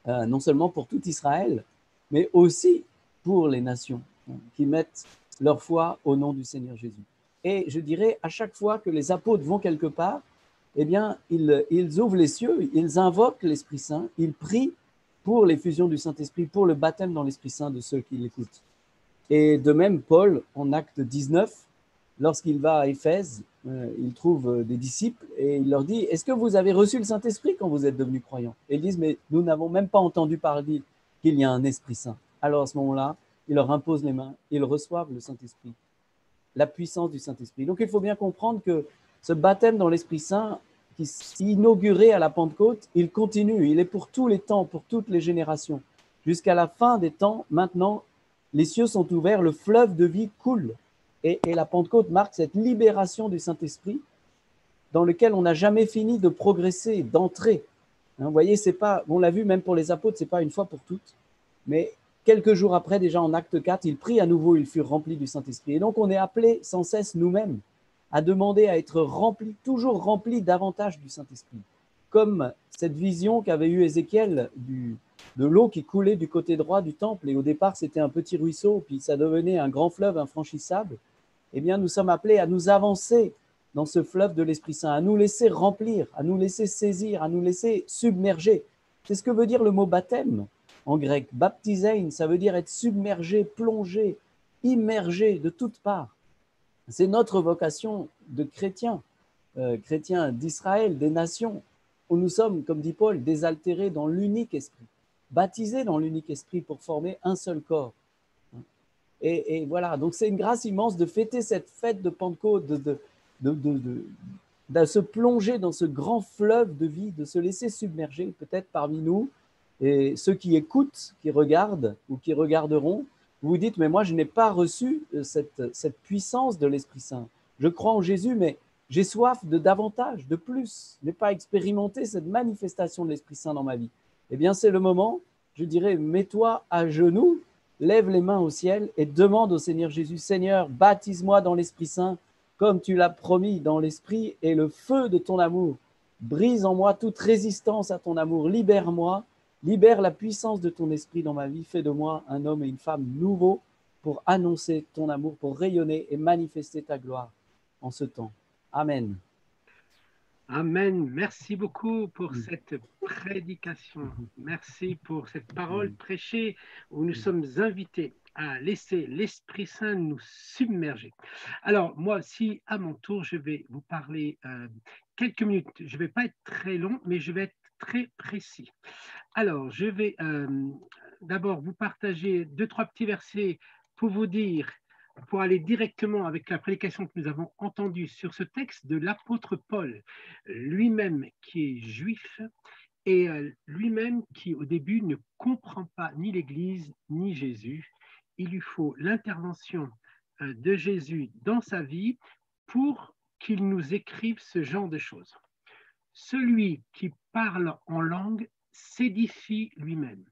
non seulement pour tout Israël, mais aussi pour les nations qui mettent leur foi au nom du Seigneur Jésus. Et je dirais, à chaque fois que les apôtres vont quelque part, eh bien, ils ouvrent les cieux, ils invoquent l'Esprit Saint, ils prient pour l'effusion du Saint-Esprit, pour le baptême dans l'Esprit Saint de ceux qui l'écoutent. Et de même, Paul, en acte 19, lorsqu'il va à Éphèse, il trouve des disciples et il leur dit « Est-ce que vous avez reçu le Saint-Esprit quand vous êtes devenus croyants ?» Et ils disent « Mais nous n'avons même pas entendu parler qu'il y a un Esprit Saint. » Alors à ce moment-là, il leur impose les mains, ils reçoivent le Saint-Esprit, la puissance du Saint-Esprit. Donc il faut bien comprendre que ce baptême dans l'Esprit Saint, qui s'est inauguré à la Pentecôte, il continue, il est pour tous les temps, pour toutes les générations. Jusqu'à la fin des temps, maintenant, les cieux sont ouverts, le fleuve de vie coule. Et la Pentecôte marque cette libération du Saint-Esprit dans lequel on n'a jamais fini de progresser, d'entrer. Hein, vous voyez, c'est pas, on l'a vu même pour les apôtres, ce n'est pas une fois pour toutes, mais quelques jours après, déjà en acte 4, ils prient à nouveau, ils furent remplis du Saint-Esprit. Et donc, on est appelés sans cesse nous-mêmes à demander à être remplis, toujours remplis davantage du Saint-Esprit. Comme cette vision qu'avait eue Ézéchiel de l'eau qui coulait du côté droit du temple. Et au départ, c'était un petit ruisseau, puis ça devenait un grand fleuve infranchissable. Eh bien, nous sommes appelés à nous avancer dans ce fleuve de l'Esprit Saint, à nous laisser remplir, à nous laisser saisir, à nous laisser submerger. C'est ce que veut dire le mot baptême en grec. Baptisein, ça veut dire être submergé, plongé, immergé de toutes parts. C'est notre vocation de chrétiens, chrétiens d'Israël, des nations, où nous sommes, comme dit Paul, désaltérés dans l'unique esprit, baptisés dans l'unique esprit pour former un seul corps. Et voilà, donc c'est une grâce immense de fêter cette fête de Pentecôte, de se plonger dans ce grand fleuve de vie, de se laisser submerger, peut-être parmi nous, et ceux qui écoutent, qui regardent ou qui regarderont, vous vous dites, mais moi je n'ai pas reçu cette puissance de l'Esprit Saint. Je crois en Jésus, mais j'ai soif de davantage, de plus. Je n'ai pas expérimenté cette manifestation de l'Esprit Saint dans ma vie. Eh bien, c'est le moment, je dirais, mets-toi à genoux, lève les mains au ciel et demande au Seigneur Jésus, Seigneur, baptise-moi dans l'Esprit Saint, comme tu l'as promis dans l'Esprit, et le feu de ton amour brise en moi toute résistance à ton amour. Libère-moi, libère la puissance de ton Esprit dans ma vie. Fais de moi un homme et une femme nouveaux pour annoncer ton amour, pour rayonner et manifester ta gloire en ce temps. Amen. Amen. Merci beaucoup pour cette prédication. Merci pour cette parole prêchée où nous sommes invités à laisser l'Esprit Saint nous submerger. Alors, moi aussi, à mon tour, je vais vous parler quelques minutes. Je ne vais pas être très long, mais je vais être très précis. Alors, je vais d'abord vous partager 2-3 petits versets pour vous dire, pour aller directement avec la prédication que nous avons entendue sur ce texte de l'apôtre Paul, lui-même qui est juif et lui-même qui au début ne comprend pas ni l'Église ni Jésus. Il lui faut l'intervention de Jésus dans sa vie pour qu'il nous écrive ce genre de choses. Celui qui parle en langue s'édifie lui-même.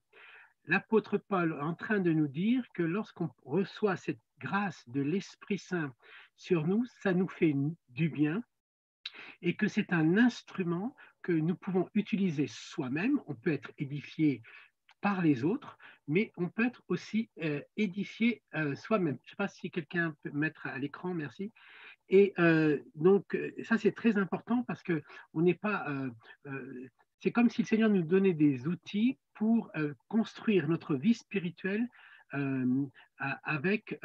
L'apôtre Paul est en train de nous dire que lorsqu'on reçoit cette grâce de l'Esprit Saint sur nous, ça nous fait du bien et que c'est un instrument que nous pouvons utiliser soi-même. On peut être édifié par les autres, mais on peut être aussi édifié soi-même. Je ne sais pas si quelqu'un peut mettre à l'écran, merci. Et donc, ça, c'est très important parce qu'on n'est pas... c'est comme si le Seigneur nous donnait des outils pour construire notre vie spirituelle avec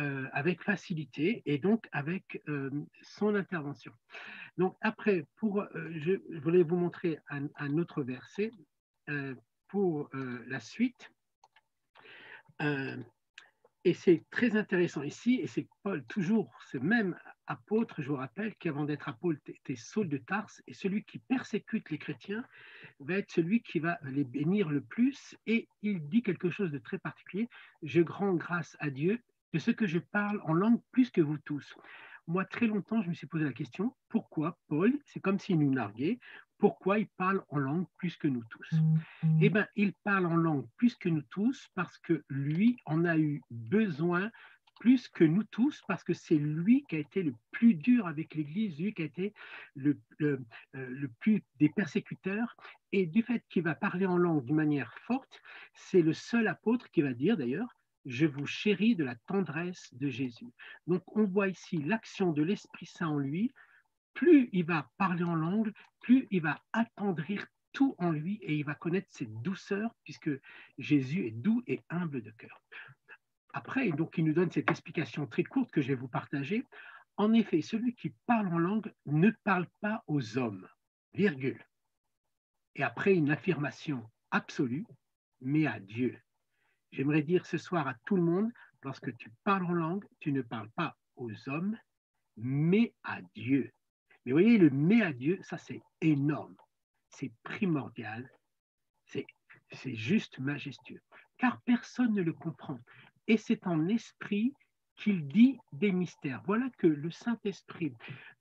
facilité et donc avec son intervention. Donc après, je voulais vous montrer un autre verset pour la suite. Et c'est très intéressant ici, et c'est Paul, toujours ce même apôtre, je vous rappelle, qu'avant d'être apôtre, était Saul de Tarse, et celui qui persécute les chrétiens va être celui qui va les bénir le plus, et il dit quelque chose de très particulier, « Je rends grâce à Dieu de ce que je parle en langue plus que vous tous ». Moi, très longtemps, je me suis posé la question, pourquoi Paul, c'est comme s'il nous narguait, pourquoi il parle en langue plus que nous tous? Eh bien, il parle en langue plus que nous tous parce que lui en a eu besoin plus que nous tous, parce que c'est lui qui a été le plus dur avec l'Église, lui qui a été le plus des persécuteurs, et du fait qu'il va parler en langue d'une manière forte, c'est le seul apôtre qui va dire d'ailleurs, je vous chéris de la tendresse de Jésus. Donc on voit ici l'action de l'Esprit Saint en lui. Plus il va parler en langue, plus il va attendrir tout en lui et il va connaître cette douceur puisque Jésus est doux et humble de cœur. Après, donc, il nous donne cette explication très courte que je vais vous partager. En effet, celui qui parle en langue ne parle pas aux hommes, virgule. Et après, une affirmation absolue, mais à Dieu. J'aimerais dire ce soir à tout le monde, lorsque tu parles en langue, tu ne parles pas aux hommes, mais à Dieu. Mais vous voyez, le « mais à Dieu », ça c'est énorme, c'est primordial, c'est juste majestueux, car personne ne le comprend. et c'est en esprit qu'il dit des mystères. Voilà que le Saint-Esprit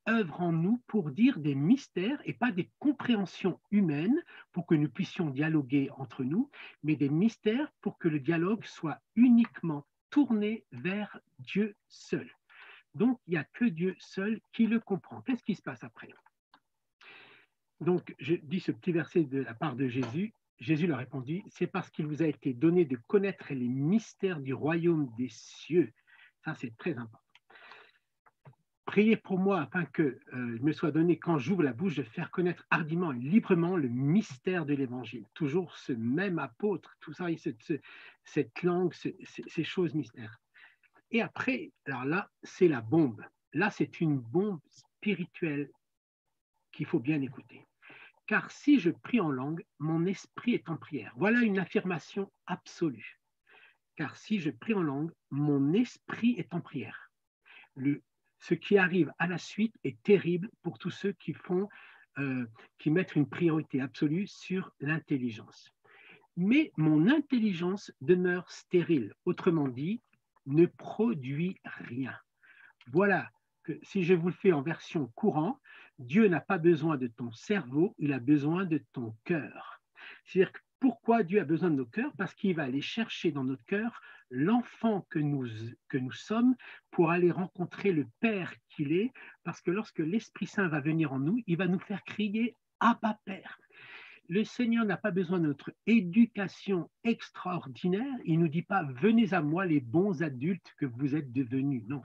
œuvre en nous pour dire des mystères et pas des compréhensions humaines pour que nous puissions dialoguer entre nous, mais des mystères pour que le dialogue soit uniquement tourné vers Dieu seul. Donc, il n'y a que Dieu seul qui le comprend. Qu'est-ce qui se passe après? Donc, je dis ce petit verset de la part de Jésus. Jésus leur répondit, c'est parce qu'il vous a été donné de connaître les mystères du royaume des cieux. Ça, c'est très important. Priez pour moi afin que je me soit donné, quand j'ouvre la bouche, de faire connaître hardiment et librement le mystère de l'Évangile. Toujours ce même apôtre, tout ça, cette langue, ces choses mystères. Et après, alors là, c'est la bombe. Là, c'est une bombe spirituelle qu'il faut bien écouter. Car si je prie en langue, mon esprit est en prière. Voilà une affirmation absolue. Car si je prie en langue, mon esprit est en prière. Ce qui arrive à la suite est terrible pour tous ceux qui mettent une priorité absolue sur l'intelligence. Mais mon intelligence demeure stérile. Autrement dit, ne produit rien. Voilà que si je vous le fais en version courante, Dieu n'a pas besoin de ton cerveau, il a besoin de ton cœur. C'est-à-dire que pourquoi Dieu a besoin de nos cœurs? Parce qu'il va aller chercher dans notre cœur l'enfant que nous sommes pour aller rencontrer le Père qu'il est, parce que lorsque l'Esprit Saint va venir en nous, il va nous faire crier « Abba Père ». Le Seigneur n'a pas besoin de notre éducation extraordinaire. Il ne nous dit pas « Venez à moi les bons adultes que vous êtes devenus ». Non,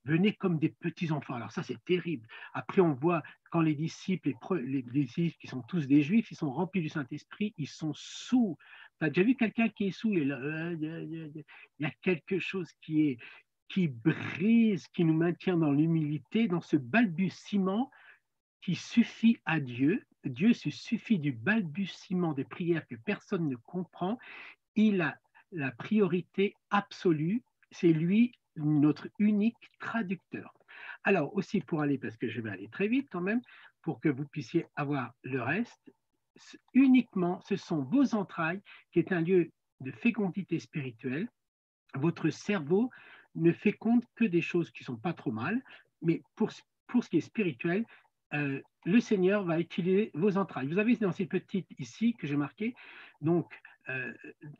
venez comme des petits-enfants. Alors ça, c'est terrible. Après, on voit quand les disciples, les disciples qui sont tous des Juifs, ils sont remplis du Saint-Esprit, ils sont sous. Tu as déjà vu quelqu'un qui est sous? Il y a quelque chose qui brise, qui nous maintient dans l'humilité, dans ce balbutiement qui suffit à Dieu. Dieu se suffit du balbutiement des prières que personne ne comprend. Il a la priorité absolue. C'est lui notre unique traducteur. Alors aussi pour aller, parce que je vais aller très vite quand même, pour que vous puissiez avoir le reste, uniquement ce sont vos entrailles qui est un lieu de fécondité spirituelle. Votre cerveau ne féconde que des choses qui ne sont pas trop mal, mais pour ce qui est spirituel, le Seigneur va utiliser vos entrailles. Vous avez dans ces petites ici que j'ai marquées, donc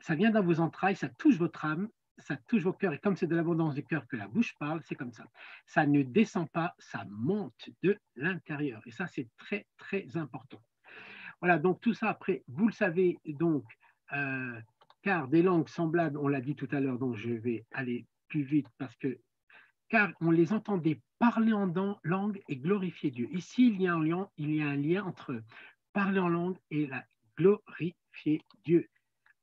ça vient dans vos entrailles, ça touche votre âme, ça touche vos cœurs, et comme c'est de l'abondance du cœur que la bouche parle, c'est comme ça. Ça ne descend pas, ça monte de l'intérieur, et ça c'est très très important. Voilà, donc tout ça après, vous le savez, donc, car des langues semblables, on l'a dit tout à l'heure, donc je vais aller plus vite parce que car on les entendait parler en langue et glorifier Dieu. Ici, il y a un lien entre parler en langue et la glorifier Dieu.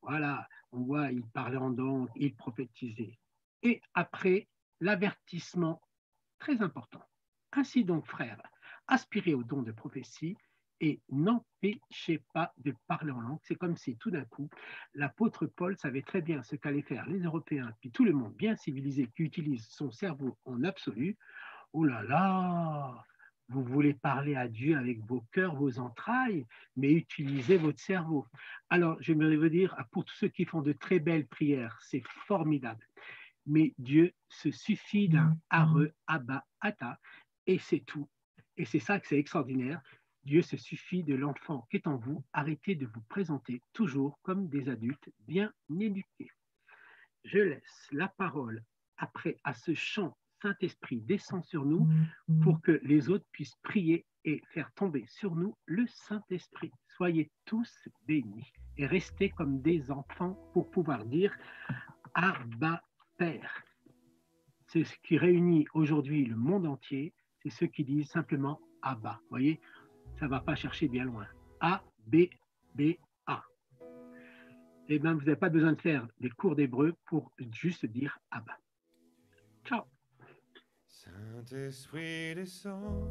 Voilà, on voit, il parlait en langue, il prophétisait. Et après, l'avertissement, très important. Ainsi donc, frères, aspirez au don de prophétie et n'empêchez pas de parler en langue. C'est comme si tout d'un coup, l'apôtre Paul savait très bien ce qu'allaient faire les Européens, puis tout le monde bien civilisé qui utilise son cerveau en absolu. Oh là là, vous voulez parler à Dieu avec vos cœurs, vos entrailles, mais utilisez votre cerveau. Alors, j'aimerais vous dire, pour tous ceux qui font de très belles prières, c'est formidable. Mais Dieu se suffit d'un Are, Abba, Ata, et c'est tout. Et c'est ça que c'est extraordinaire. Dieu se suffit de l'enfant qui est en vous. Arrêtez de vous présenter toujours comme des adultes bien éduqués. Je laisse la parole après à ce chant Saint-Esprit descend sur nous pour que les autres puissent prier et faire tomber sur nous le Saint-Esprit. Soyez tous bénis et restez comme des enfants pour pouvoir dire Abba Père. C'est ce qui réunit aujourd'hui le monde entier, c'est ceux qui disent simplement Abba. Vous voyez, ça ne va pas chercher bien loin. A, B, B, A. Eh bien, vous n'avez pas besoin de faire des cours d'hébreu pour juste dire Abba. Ciao. Saint-Esprit descend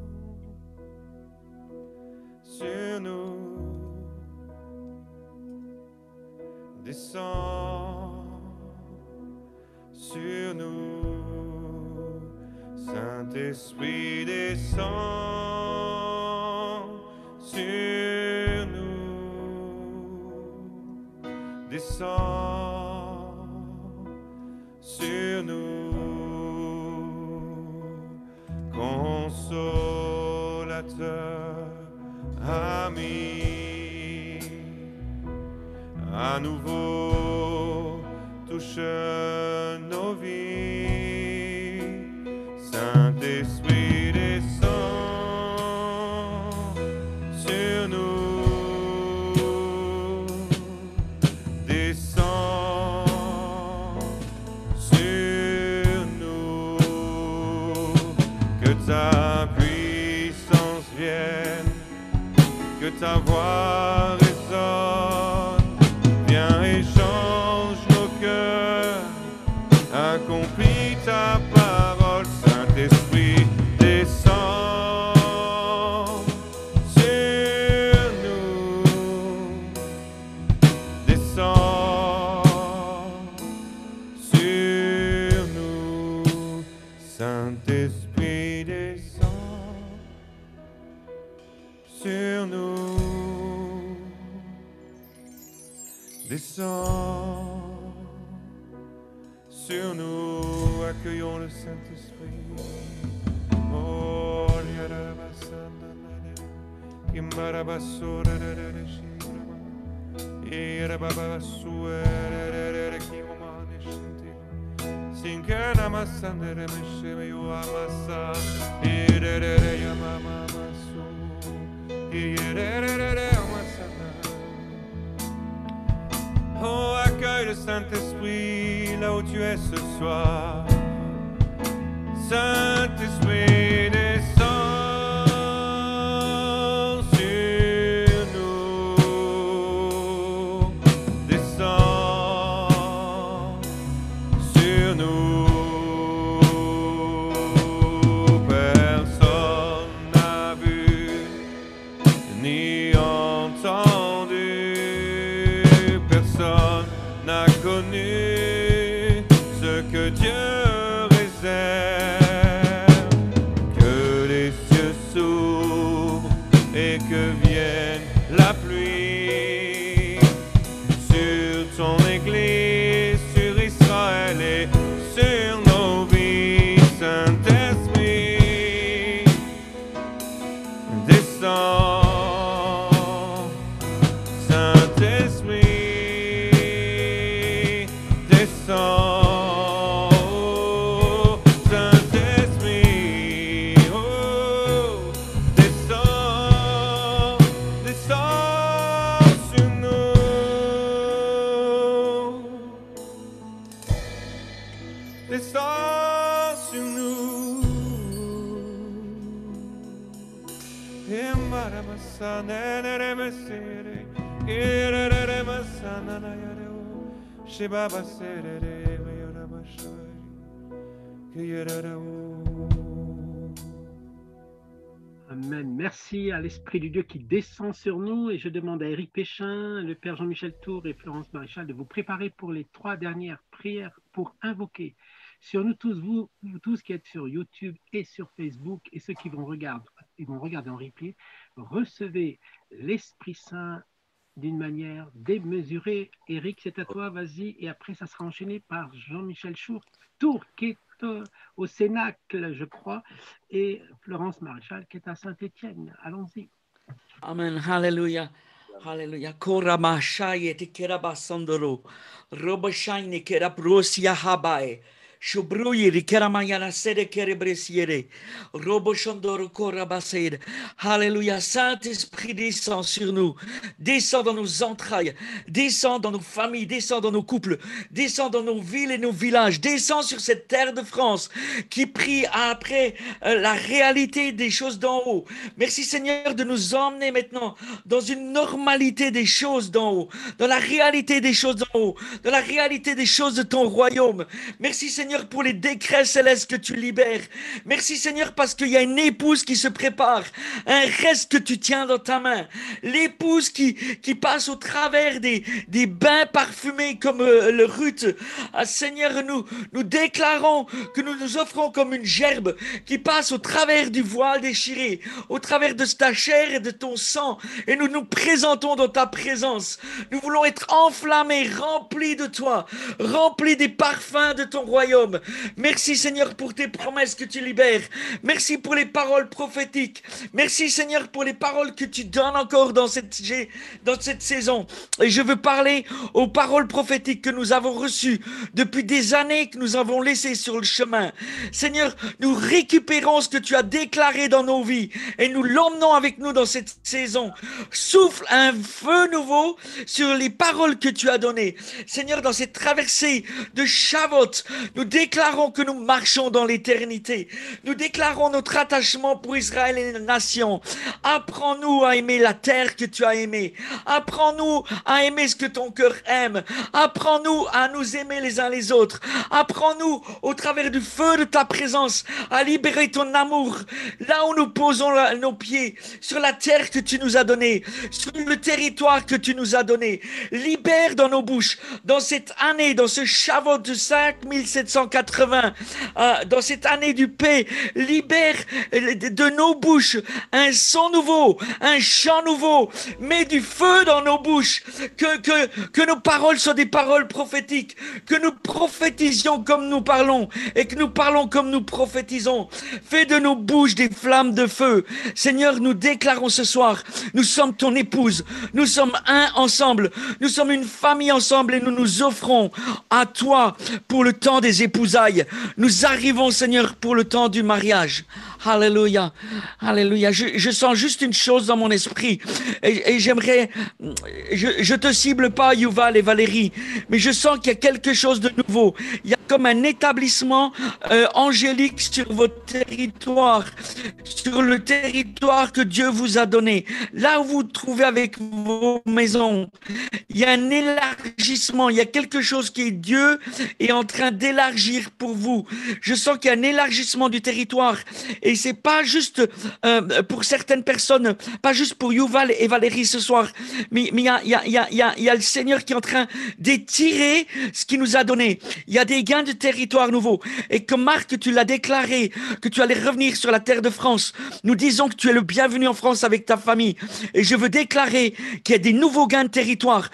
sur nous, descend sur nous. Saint-Esprit descend sur nous, descend sur nous, consolateur, ami, à nouveau touche nos vies, Saint-Esprit descend sur nous, descend sur nous, que ta puissance vienne, que ta voix résonne, viens et change nos cœurs, accomplis ta parole, Saint-Esprit descend sur nous, descend sur nous, Saint-Esprit descend sur nous, descend sur nous, accueillons le Saint-Esprit. Oh, oh, accueille le Saint-Esprit là où tu es ce soir. Saint-Esprit descend sur nous, descend sur nous. Personne n'a vu ni entendu, personne n'a connu ce que Dieu réserve, que les cieux s'ouvrent et que vienne la pluie sur ton Église, sur Israël et sur nos vies. Saint-Esprit descend, Saint-Esprit descend. Descends sur nous. Amen. Merci à l'Esprit du Dieu qui descend sur nous. Et je demande à Éric Péchin, le Père Jean-Michel Tour et Florence Maréchal de vous préparer pour les 3 dernières prières pour invoquer sur nous tous, vous tous qui êtes sur YouTube et sur Facebook et ceux qui vont regarder en replay, recevez l'Esprit Saint d'une manière démesurée. Éric, c'est à toi, vas-y. Et après, ça sera enchaîné par Jean-Michel Tour qui est au Cénacle, je crois, et Florence Maréchal qui est à Saint-Étienne. Allons-y. Amen. Hallelujah. Hallelujah. Koramashai te kerabasandoro. Robashaine kerabrosia habae. Shubruiri keramayana sede kerebresiere. Roboshandoro korabaseid. Alléluia. Saint-Esprit descend sur nous. Descend dans nos entrailles. Descend dans nos familles. Descend dans nos couples. Descend dans nos villes et nos villages. Descend sur cette terre de France qui prie après la réalité des choses d'en haut. Merci Seigneur de nous emmener maintenant dans une normalité des choses d'en haut. Dans la réalité des choses d'en haut. Dans la réalité des choses de ton royaume. Merci Seigneur Seigneur, pour les décrets célestes que tu libères. Merci, Seigneur, parce qu'il y a une épouse qui se prépare, un reste que tu tiens dans ta main. L'épouse qui passe au travers des bains parfumés comme le Ruth. Ah, Seigneur, nous déclarons que nous nous offrons comme une gerbe qui passe au travers du voile déchiré, au travers de ta chair et de ton sang, et nous nous présentons dans ta présence. Nous voulons être enflammés, remplis de toi, remplis des parfums de ton royaume. Merci, Seigneur, pour tes promesses que tu libères. Merci pour les paroles prophétiques. Merci, Seigneur, pour les paroles que tu donnes encore dans cette saison. Et je veux parler aux paroles prophétiques que nous avons reçues depuis des années, que nous avons laissées sur le chemin. Seigneur, nous récupérons ce que tu as déclaré dans nos vies et nous l'emmenons avec nous dans cette saison. Souffle un feu nouveau sur les paroles que tu as données. Seigneur, dans cette traversée de Shavuot, nous déclarons que nous marchons dans l'éternité. Nous déclarons notre attachement pour Israël et les nations. Apprends-nous à aimer la terre que tu as aimée. Apprends-nous à aimer ce que ton cœur aime. Apprends-nous à nous aimer les uns les autres. Apprends-nous, au travers du feu de ta présence, à libérer ton amour là où nous posons nos pieds, sur la terre que tu nous as donnée, sur le territoire que tu nous as donné. Libère dans nos bouches, dans cette année, dans ce Shavuot de 5780, dans cette année du paix, libère de nos bouches un son nouveau, un chant nouveau. Mets du feu dans nos bouches, que nos paroles soient des paroles prophétiques, que nous prophétisions comme nous parlons et que nous parlons comme nous prophétisons. Fais de nos bouches des flammes de feu. Seigneur, nous déclarons ce soir, nous sommes ton épouse, nous sommes un ensemble, nous sommes une famille ensemble et nous nous offrons à toi pour le temps des épousailles. Nous arrivons, Seigneur, pour le temps du mariage. Alléluia, alléluia. Je sens juste une chose dans mon esprit et j'aimerais, je te cible pas, Yuval et Valérie, mais je sens qu'il y a quelque chose de nouveau. Il y a comme un établissement angélique sur votre territoire, sur le territoire que Dieu vous a donné. Là où vous vous trouvez avec vos maisons, il y a un élargissement, il y a quelque chose qui est Dieu est en train d'élargir pour vous. Je sens qu'il y a un élargissement du territoire. Et c'est pas juste pour certaines personnes, pas juste pour Yuval et Valérie ce soir, mais il y a le Seigneur qui est en train d'étirer ce qu'il nous a donné. Il y a des gains de territoire nouveaux. Et comme Marc, tu l'as déclaré, que tu allais revenir sur la terre de France, nous disons que tu es le bienvenu en France avec ta famille. Et je veux déclarer qu'il y a des nouveaux gains de territoire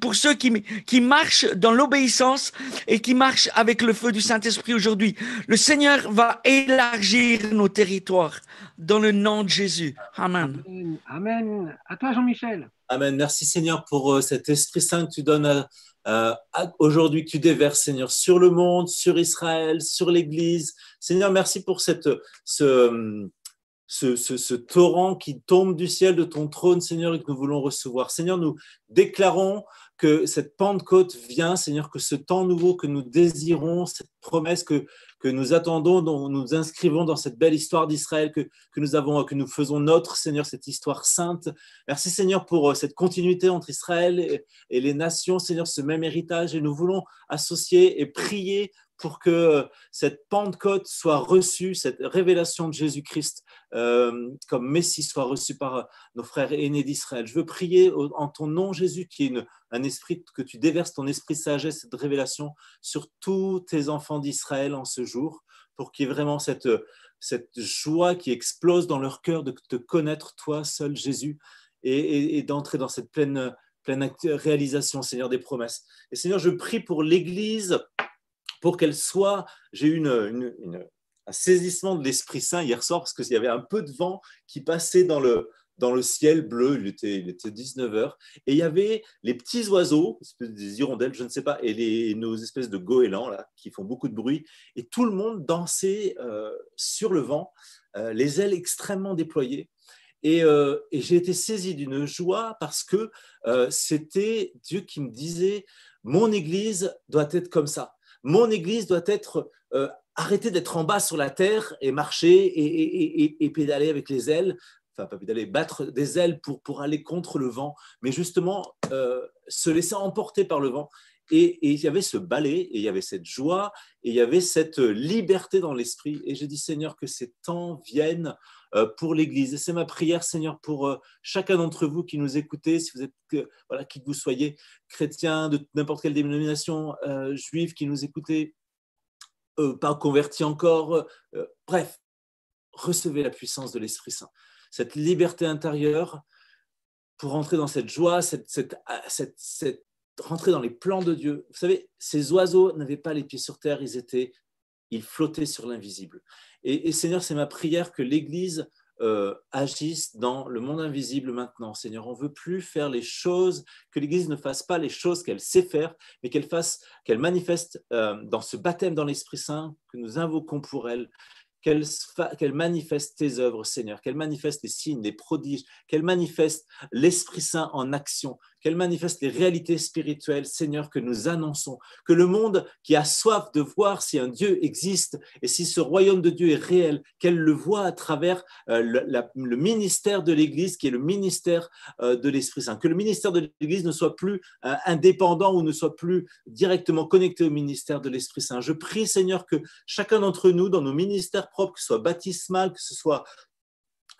pour ceux qui marchent dans l'obéissance et qui marchent avec le feu du Saint-Esprit aujourd'hui. Le Seigneur va élargir nos territoires dans le nom de Jésus. Amen. Amen. Amen. À toi, Jean-Michel. Amen. Merci, Seigneur, pour cet Esprit Saint que tu donnes aujourd'hui, que tu déverses, Seigneur, sur le monde, sur Israël, sur l'Église. Seigneur, merci pour ce torrent qui tombe du ciel de ton trône, Seigneur, et que nous voulons recevoir. Seigneur, nous déclarons que cette Pentecôte vient, Seigneur, que ce temps nouveau que nous désirons, cette promesse que nous attendons, dont nous inscrivons dans cette belle histoire d'Israël que nous faisons notre, Seigneur, cette histoire sainte. Merci, Seigneur, pour cette continuité entre Israël et les nations, Seigneur, ce même héritage. Et nous voulons associer et prier pour que cette Pentecôte soit reçue, cette révélation de Jésus-Christ comme Messie soit reçue par nos frères aînés d'Israël. Je veux prier en ton nom, Jésus, qui est un esprit, que tu déverses ton esprit de sagesse, cette révélation sur tous tes enfants d'Israël en ce jour, pour qu'il y ait vraiment cette joie qui explose dans leur cœur de te connaître, toi seul, Jésus, et d'entrer dans cette pleine réalisation, Seigneur, des promesses. Et Seigneur, je prie pour l'Église, pour qu'elle soit, j'ai eu un saisissement de l'Esprit Saint hier soir, parce qu'il y avait un peu de vent qui passait dans le ciel bleu, il était 19h, et il y avait les petits oiseaux, des hirondelles, je ne sais pas, et nos espèces de goélands là, qui font beaucoup de bruit, et tout le monde dansait sur le vent, les ailes extrêmement déployées. Et j'ai été saisi d'une joie parce que c'était Dieu qui me disait « Mon Église doit être comme ça. Mon Église doit être arrêter d'être en bas sur la terre et marcher et pédaler avec les ailes, enfin pas pédaler, battre des ailes pour aller contre le vent, mais justement se laisser emporter par le vent Et il y avait ce balai, et il y avait cette joie, et il y avait cette liberté dans l'esprit. Et j'ai dit, Seigneur, que ces temps viennent pour l'Église. Et c'est ma prière, Seigneur, pour chacun d'entre vous qui nous écoutez, si vous êtes, voilà, qui que vous soyez, chrétiens de n'importe quelle dénomination, juifs qui nous écoutez, pas convertis encore, bref, recevez la puissance de l'Esprit Saint, cette liberté intérieure pour rentrer dans cette joie, rentrer dans les plans de Dieu. Vous savez, ces oiseaux n'avaient pas les pieds sur terre, ils flottaient sur l'invisible. Et Seigneur, c'est ma prière que l'Église agisse dans le monde invisible maintenant. Seigneur, on ne veut plus faire les choses, que l'Église ne fasse pas les choses qu'elle sait faire, mais qu'elle manifeste dans ce baptême dans l'Esprit Saint que nous invoquons pour elle, qu'elle manifeste tes œuvres, Seigneur, qu'elle manifeste les signes, les prodiges, qu'elle manifeste l'Esprit Saint en action, qu'elle manifeste les réalités spirituelles, Seigneur, que nous annonçons, que le monde qui a soif de voir si un Dieu existe et si ce royaume de Dieu est réel, qu'elle le voit à travers le ministère de l'Église, qui est le ministère de l'Esprit Saint, que le ministère de l'Église ne soit plus indépendant ou ne soit plus directement connecté au ministère de l'Esprit Saint. Je prie, Seigneur, que chacun d'entre nous, dans nos ministères propres, que ce soit baptismal, que ce soit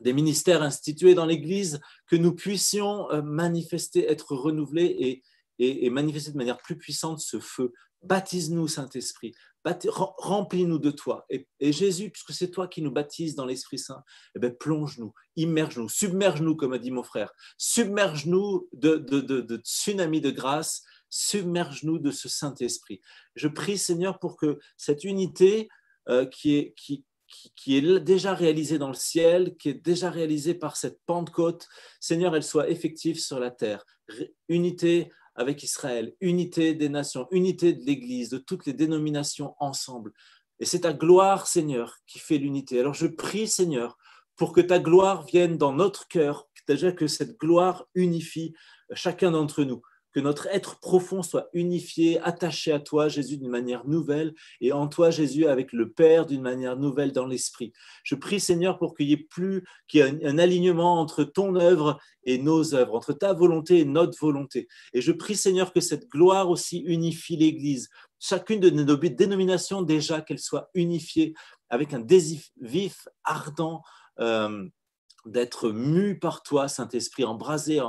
des ministères institués dans l'Église, que nous puissions manifester, être renouvelés et manifester de manière plus puissante ce feu. Baptise-nous, Saint-Esprit, remplis-nous de toi. Et Jésus, puisque c'est toi qui nous baptises dans l'Esprit Saint, eh bien, plonge-nous, immerge-nous, submerge-nous, comme a dit mon frère, submerge-nous de tsunami de grâce, submerge-nous de ce Saint-Esprit. Je prie, Seigneur, pour que cette unité qui est déjà réalisée dans le ciel, qui est déjà réalisée par cette Pentecôte, Seigneur, elle soit effective sur la terre. Unité avec Israël, unité des nations, unité de l'Église, de toutes les dénominations ensemble. Et c'est ta gloire, Seigneur, qui fait l'unité. Alors je prie, Seigneur, pour que ta gloire vienne dans notre cœur, déjà que cette gloire unifie chacun d'entre nous, que notre être profond soit unifié, attaché à toi, Jésus, d'une manière nouvelle, et en toi, Jésus, avec le Père, d'une manière nouvelle dans l'esprit. Je prie, Seigneur, pour qu'il y ait un alignement entre ton œuvre et nos œuvres, entre ta volonté et notre volonté. Et je prie, Seigneur, que cette gloire aussi unifie l'Église. Chacune de nos dénominations, déjà, qu'elle soit unifiée avec un désir vif, ardent, d'être mu par toi, Saint-Esprit, embrasé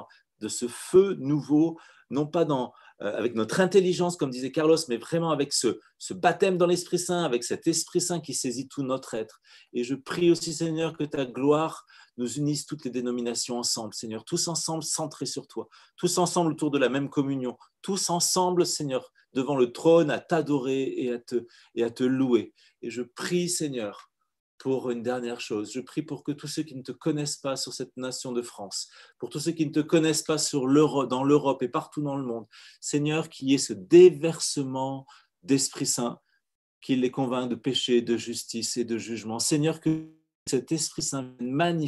de ce feu nouveau, non pas avec notre intelligence, comme disait Carlos, mais vraiment avec ce baptême dans l'Esprit Saint, avec cet Esprit Saint qui saisit tout notre être. Et je prie aussi, Seigneur, que ta gloire nous unisse toutes les dénominations ensemble, Seigneur, tous ensemble centrés sur toi, tous ensemble autour de la même communion, tous ensemble, Seigneur, devant le trône à t'adorer et à te louer. Et je prie, Seigneur, pour une dernière chose, je prie pour que tous ceux qui ne te connaissent pas sur cette nation de France, pour tous ceux qui ne te connaissent pas dans l'Europe et partout dans le monde, Seigneur, qu'il y ait ce déversement d'Esprit Saint, qu'il les convainc de péché, de justice et de jugement. Seigneur, que cet Esprit Saint vienne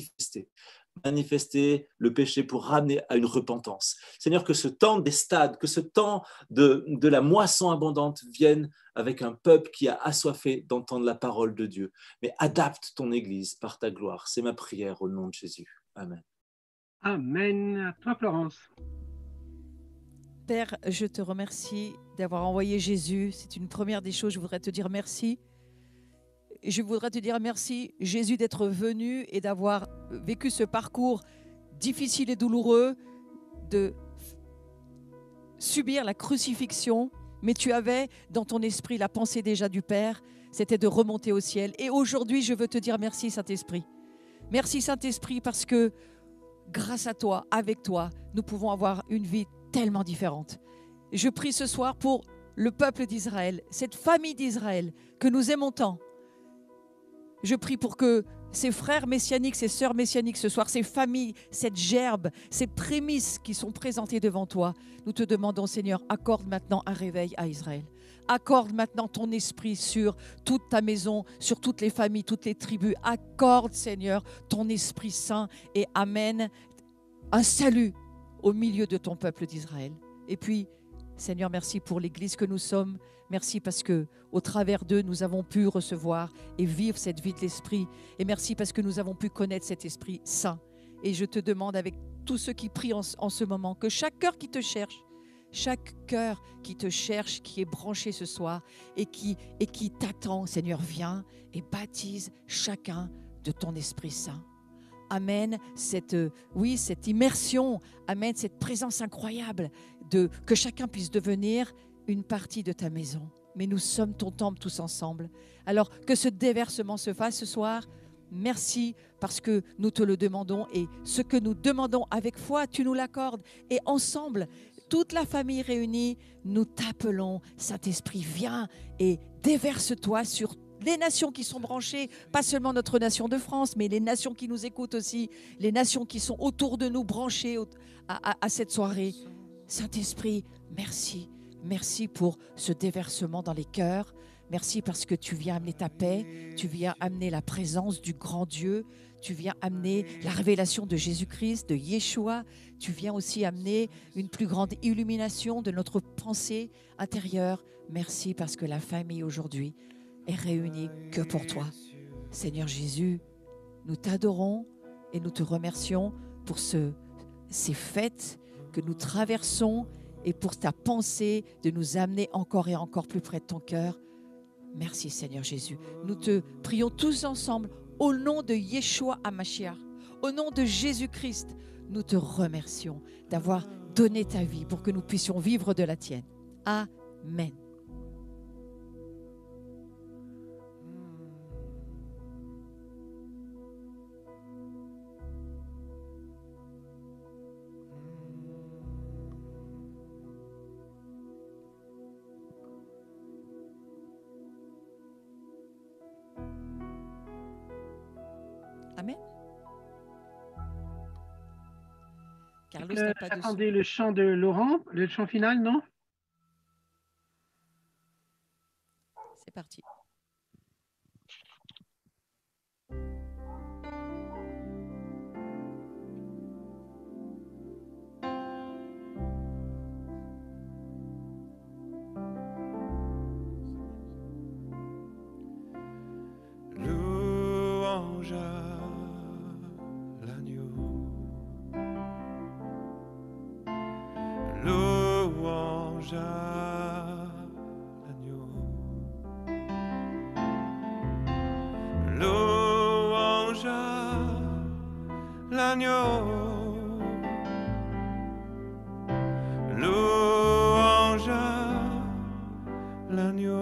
manifester le péché pour ramener à une repentance. Seigneur, que ce temps des stades, que ce temps de la moisson abondante vienne avec un peuple qui a assoiffé d'entendre la parole de Dieu. Mais adapte ton Église par ta gloire. C'est ma prière au nom de Jésus. Amen. Amen. À toi, Florence. Père, je te remercie d'avoir envoyé Jésus. C'est une première des choses. Je voudrais te dire merci. Et je voudrais te dire merci, Jésus, d'être venu et d'avoir vécu ce parcours difficile et douloureux, de subir la crucifixion, mais tu avais dans ton esprit la pensée déjà du Père, c'était de remonter au ciel. Et aujourd'hui, je veux te dire merci, Saint-Esprit. Merci, Saint-Esprit, parce que grâce à toi, avec toi, nous pouvons avoir une vie tellement différente. Je prie ce soir pour le peuple d'Israël, cette famille d'Israël que nous aimons tant. Je prie pour que ces frères messianiques, ces sœurs messianiques ce soir, ces familles, cette gerbe, ces prémices qui sont présentées devant toi, nous te demandons, Seigneur, accorde maintenant un réveil à Israël. Accorde maintenant ton esprit sur toute ta maison, sur toutes les familles, toutes les tribus. Accorde, Seigneur, ton Esprit Saint et amène un salut au milieu de ton peuple d'Israël. Et puis, Seigneur, merci pour l'Église que nous sommes. Merci parce que au travers d'eux, nous avons pu recevoir et vivre cette vie de l'Esprit. Et merci parce que nous avons pu connaître cet Esprit Saint. Et je te demande avec tous ceux qui prient en ce moment, que chaque cœur qui te cherche, chaque cœur qui te cherche, qui est branché ce soir et qui t'attend. Seigneur, viens et baptise chacun de ton Esprit Saint. Amène cette immersion, amène cette présence incroyable que chacun puisse devenir une partie de ta maison. Mais nous sommes ton temple tous ensemble. Alors que ce déversement se fasse ce soir. Merci parce que nous te le demandons et ce que nous demandons avec foi, tu nous l'accordes. Et ensemble, toute la famille réunie, nous t'appelons. Saint-Esprit, viens et déverse-toi sur les nations qui sont branchées, pas seulement notre nation de France, mais les nations qui nous écoutent aussi, les nations qui sont autour de nous branchées à cette soirée. Saint-Esprit, merci. Merci pour ce déversement dans les cœurs. Merci parce que tu viens amener ta paix, tu viens amener la présence du grand Dieu, tu viens amener la révélation de Jésus-Christ, de Yeshua. Tu viens aussi amener une plus grande illumination de notre pensée intérieure. Merci parce que la famille aujourd'hui est réunie que pour toi. Seigneur Jésus, nous t'adorons et nous te remercions pour ces fêtes que nous traversons et pour ta pensée de nous amener encore et encore plus près de ton cœur. Merci Seigneur Jésus. Nous te prions tous ensemble au nom de Yeshua HaMashiach, au nom de Jésus-Christ. Nous te remercions d'avoir donné ta vie pour que nous puissions vivre de la tienne. Amen. Amen. Carlos n'a pas de son. Attendez le chant de Laurent, le chant final, non? C'est parti. Louange à l'agneau. Louange à l'agneau. Louange à l'agneau. Louange à l'agneau.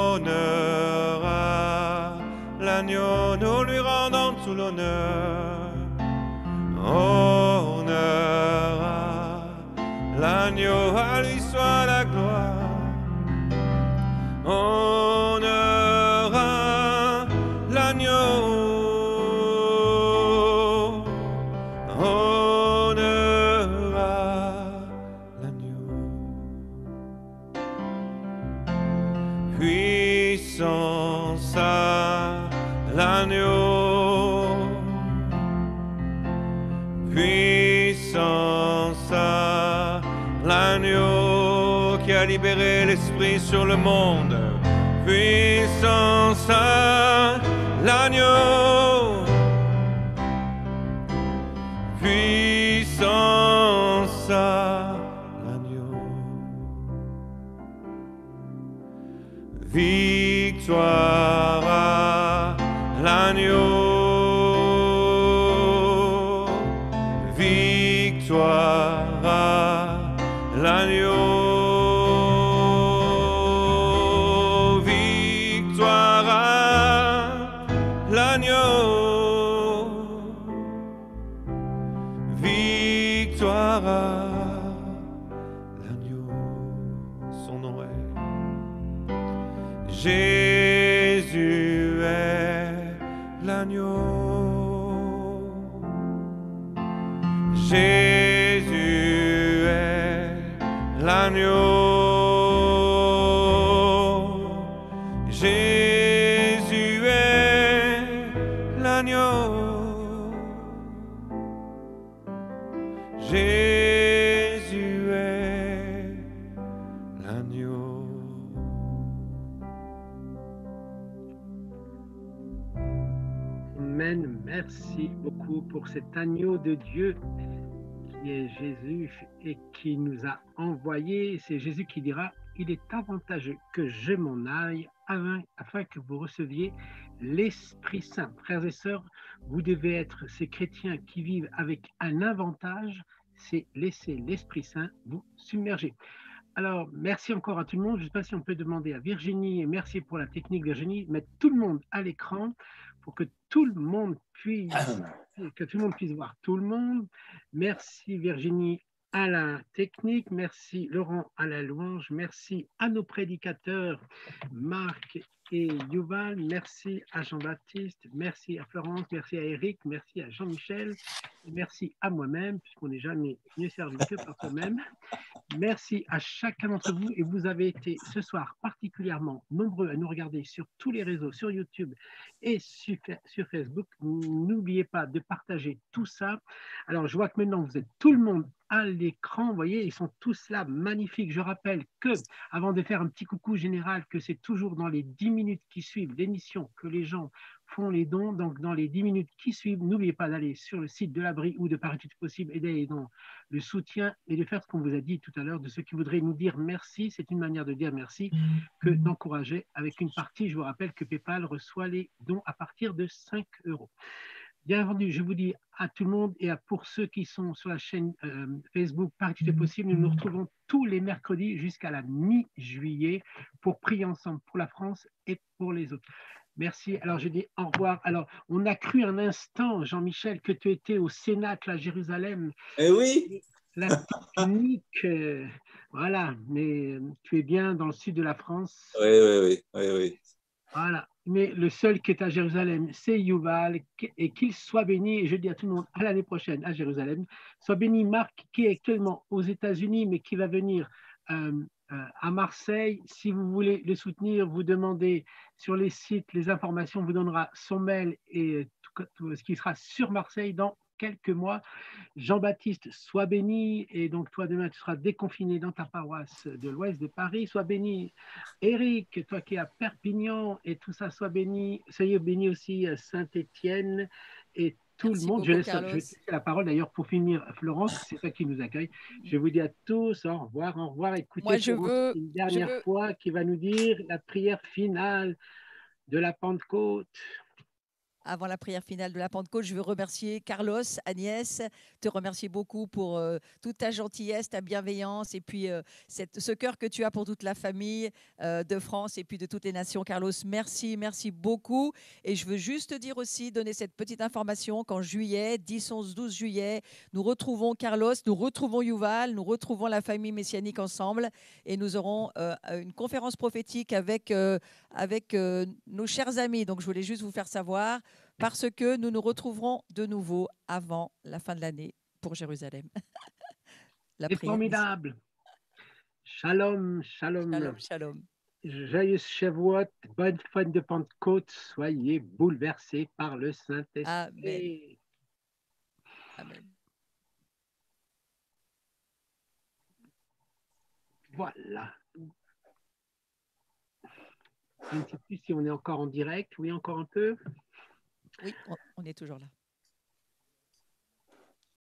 Honneur à l'agneau, nous lui rendons tout l'honneur. Honneur à l'agneau, à lui soit la gloire. Honneur à l'agneau. Honneur à l'agneau. Puissance à l'agneau. Puissance à l'agneau qui a libéré l'esprit sur le monde. Puissance à l'agneau. Puissance à l'agneau. Victoire à l'agneau. Victoire à l'agneau. Victoire à l'agneau. Victoire à l'agneau. Son nom est Jésus est l'agneau. Jésus est l'agneau. Jésus est l'agneau. Jésus est l'agneau. Amen, amen. merci beaucoup pour cet agneau de Dieu qui est Jésus et qui nous a envoyés. C'est Jésus qui dira, il est avantageux que je m'en aille afin que vous receviez l'Esprit Saint. Frères et sœurs, vous devez être ces chrétiens qui vivent avec un avantage, c'est laisser l'Esprit Saint vous submerger. Alors, merci encore à tout le monde. Je ne sais pas si on peut demander à Virginie, et merci pour la technique Virginie, mettre tout le monde à l'écran pour que tout le monde puisse voir tout le monde. Merci Virginie à la technique, merci Laurent à la louange, merci à nos prédicateurs Marc et Yuval, merci à Jean-Baptiste, merci à Florence, merci à Eric, merci à Jean-Michel, merci à moi-même, puisqu'on n'est jamais mieux servi que par soi-même. Merci à chacun d'entre vous et vous avez été ce soir particulièrement nombreux à nous regarder sur tous les réseaux, sur YouTube et sur Facebook. N'oubliez pas de partager tout ça. Alors, je vois que maintenant, vous êtes tout le monde à l'écran. Vous voyez, ils sont tous là, magnifiques. Je rappelle que, avant de faire un petit coucou général, que c'est toujours dans les 10 minutes qui suivent l'émission que les gens font les dons. Donc, dans les 10 minutes qui suivent, n'oubliez pas d'aller sur le site de l'Abri ou de Paritude Possible et d'aller dans le soutien et de faire ce qu'on vous a dit tout à l'heure, de ceux qui voudraient nous dire merci. C'est une manière de dire merci que d'encourager avec une partie. Je vous rappelle que PayPal reçoit les dons à partir de 5 €. Bien entendu, je vous dis à tout le monde et pour ceux qui sont sur la chaîne Facebook Paritude Possible, nous nous retrouvons tous les mercredis jusqu'à la mi-juillet pour prier ensemble pour la France et pour les autres. Merci. Alors, je dis au revoir. Alors, on a cru un instant, Jean-Michel, que tu étais au Cénacle à Jérusalem. Eh oui. La technique, voilà, mais tu es bien dans le sud de la France. Oui. Voilà. Mais le seul qui est à Jérusalem, c'est Yuval, et qu'il soit béni, et je dis à tout le monde, à l'année prochaine à Jérusalem, soit béni Marc, qui est actuellement aux États-Unis, mais qui va venir à Marseille. Si vous voulez le soutenir, vous demandez sur les sites, les informations, vous donnera son mail et tout ce qui sera sur Marseille dans quelques mois. Jean-Baptiste, sois béni, et donc toi demain tu seras déconfiné dans ta paroisse de l'ouest de Paris. Sois béni, Eric, toi qui es à Perpignan, et tout ça, sois béni. Soyez béni aussi à Saint-Étienne et tout le monde. Beaucoup, je vais laisser la parole d'ailleurs pour finir, Florence, c'est toi qui nous accueille. Je vous dis à tous au revoir, au revoir. Écoutez, une dernière fois qui va nous dire la prière finale de la Pentecôte. Avant la prière finale de la Pentecôte, je veux remercier Carlos, Agnès, te remercier beaucoup pour toute ta gentillesse, ta bienveillance et puis ce cœur que tu as pour toute la famille de France et puis de toutes les nations. Carlos, merci beaucoup. Et je veux juste te dire aussi, donner cette petite information qu'en juillet, 10, 11, 12 juillet, nous retrouvons Carlos, nous retrouvons Yuval, nous retrouvons la famille messianique ensemble et nous aurons une conférence prophétique avec nos chers amis. Donc, je voulais juste vous faire savoir parce que nous nous retrouverons de nouveau avant la fin de l'année pour Jérusalem. C'est formidable. Shalom. Shalom. Joyeux Shavuot, bonne fin de Pentecôte, soyez bouleversés par le Saint-Esprit. Amen. Voilà. Je ne sais plus si on est encore en direct. Oui, encore un peu. Oui, on est toujours là.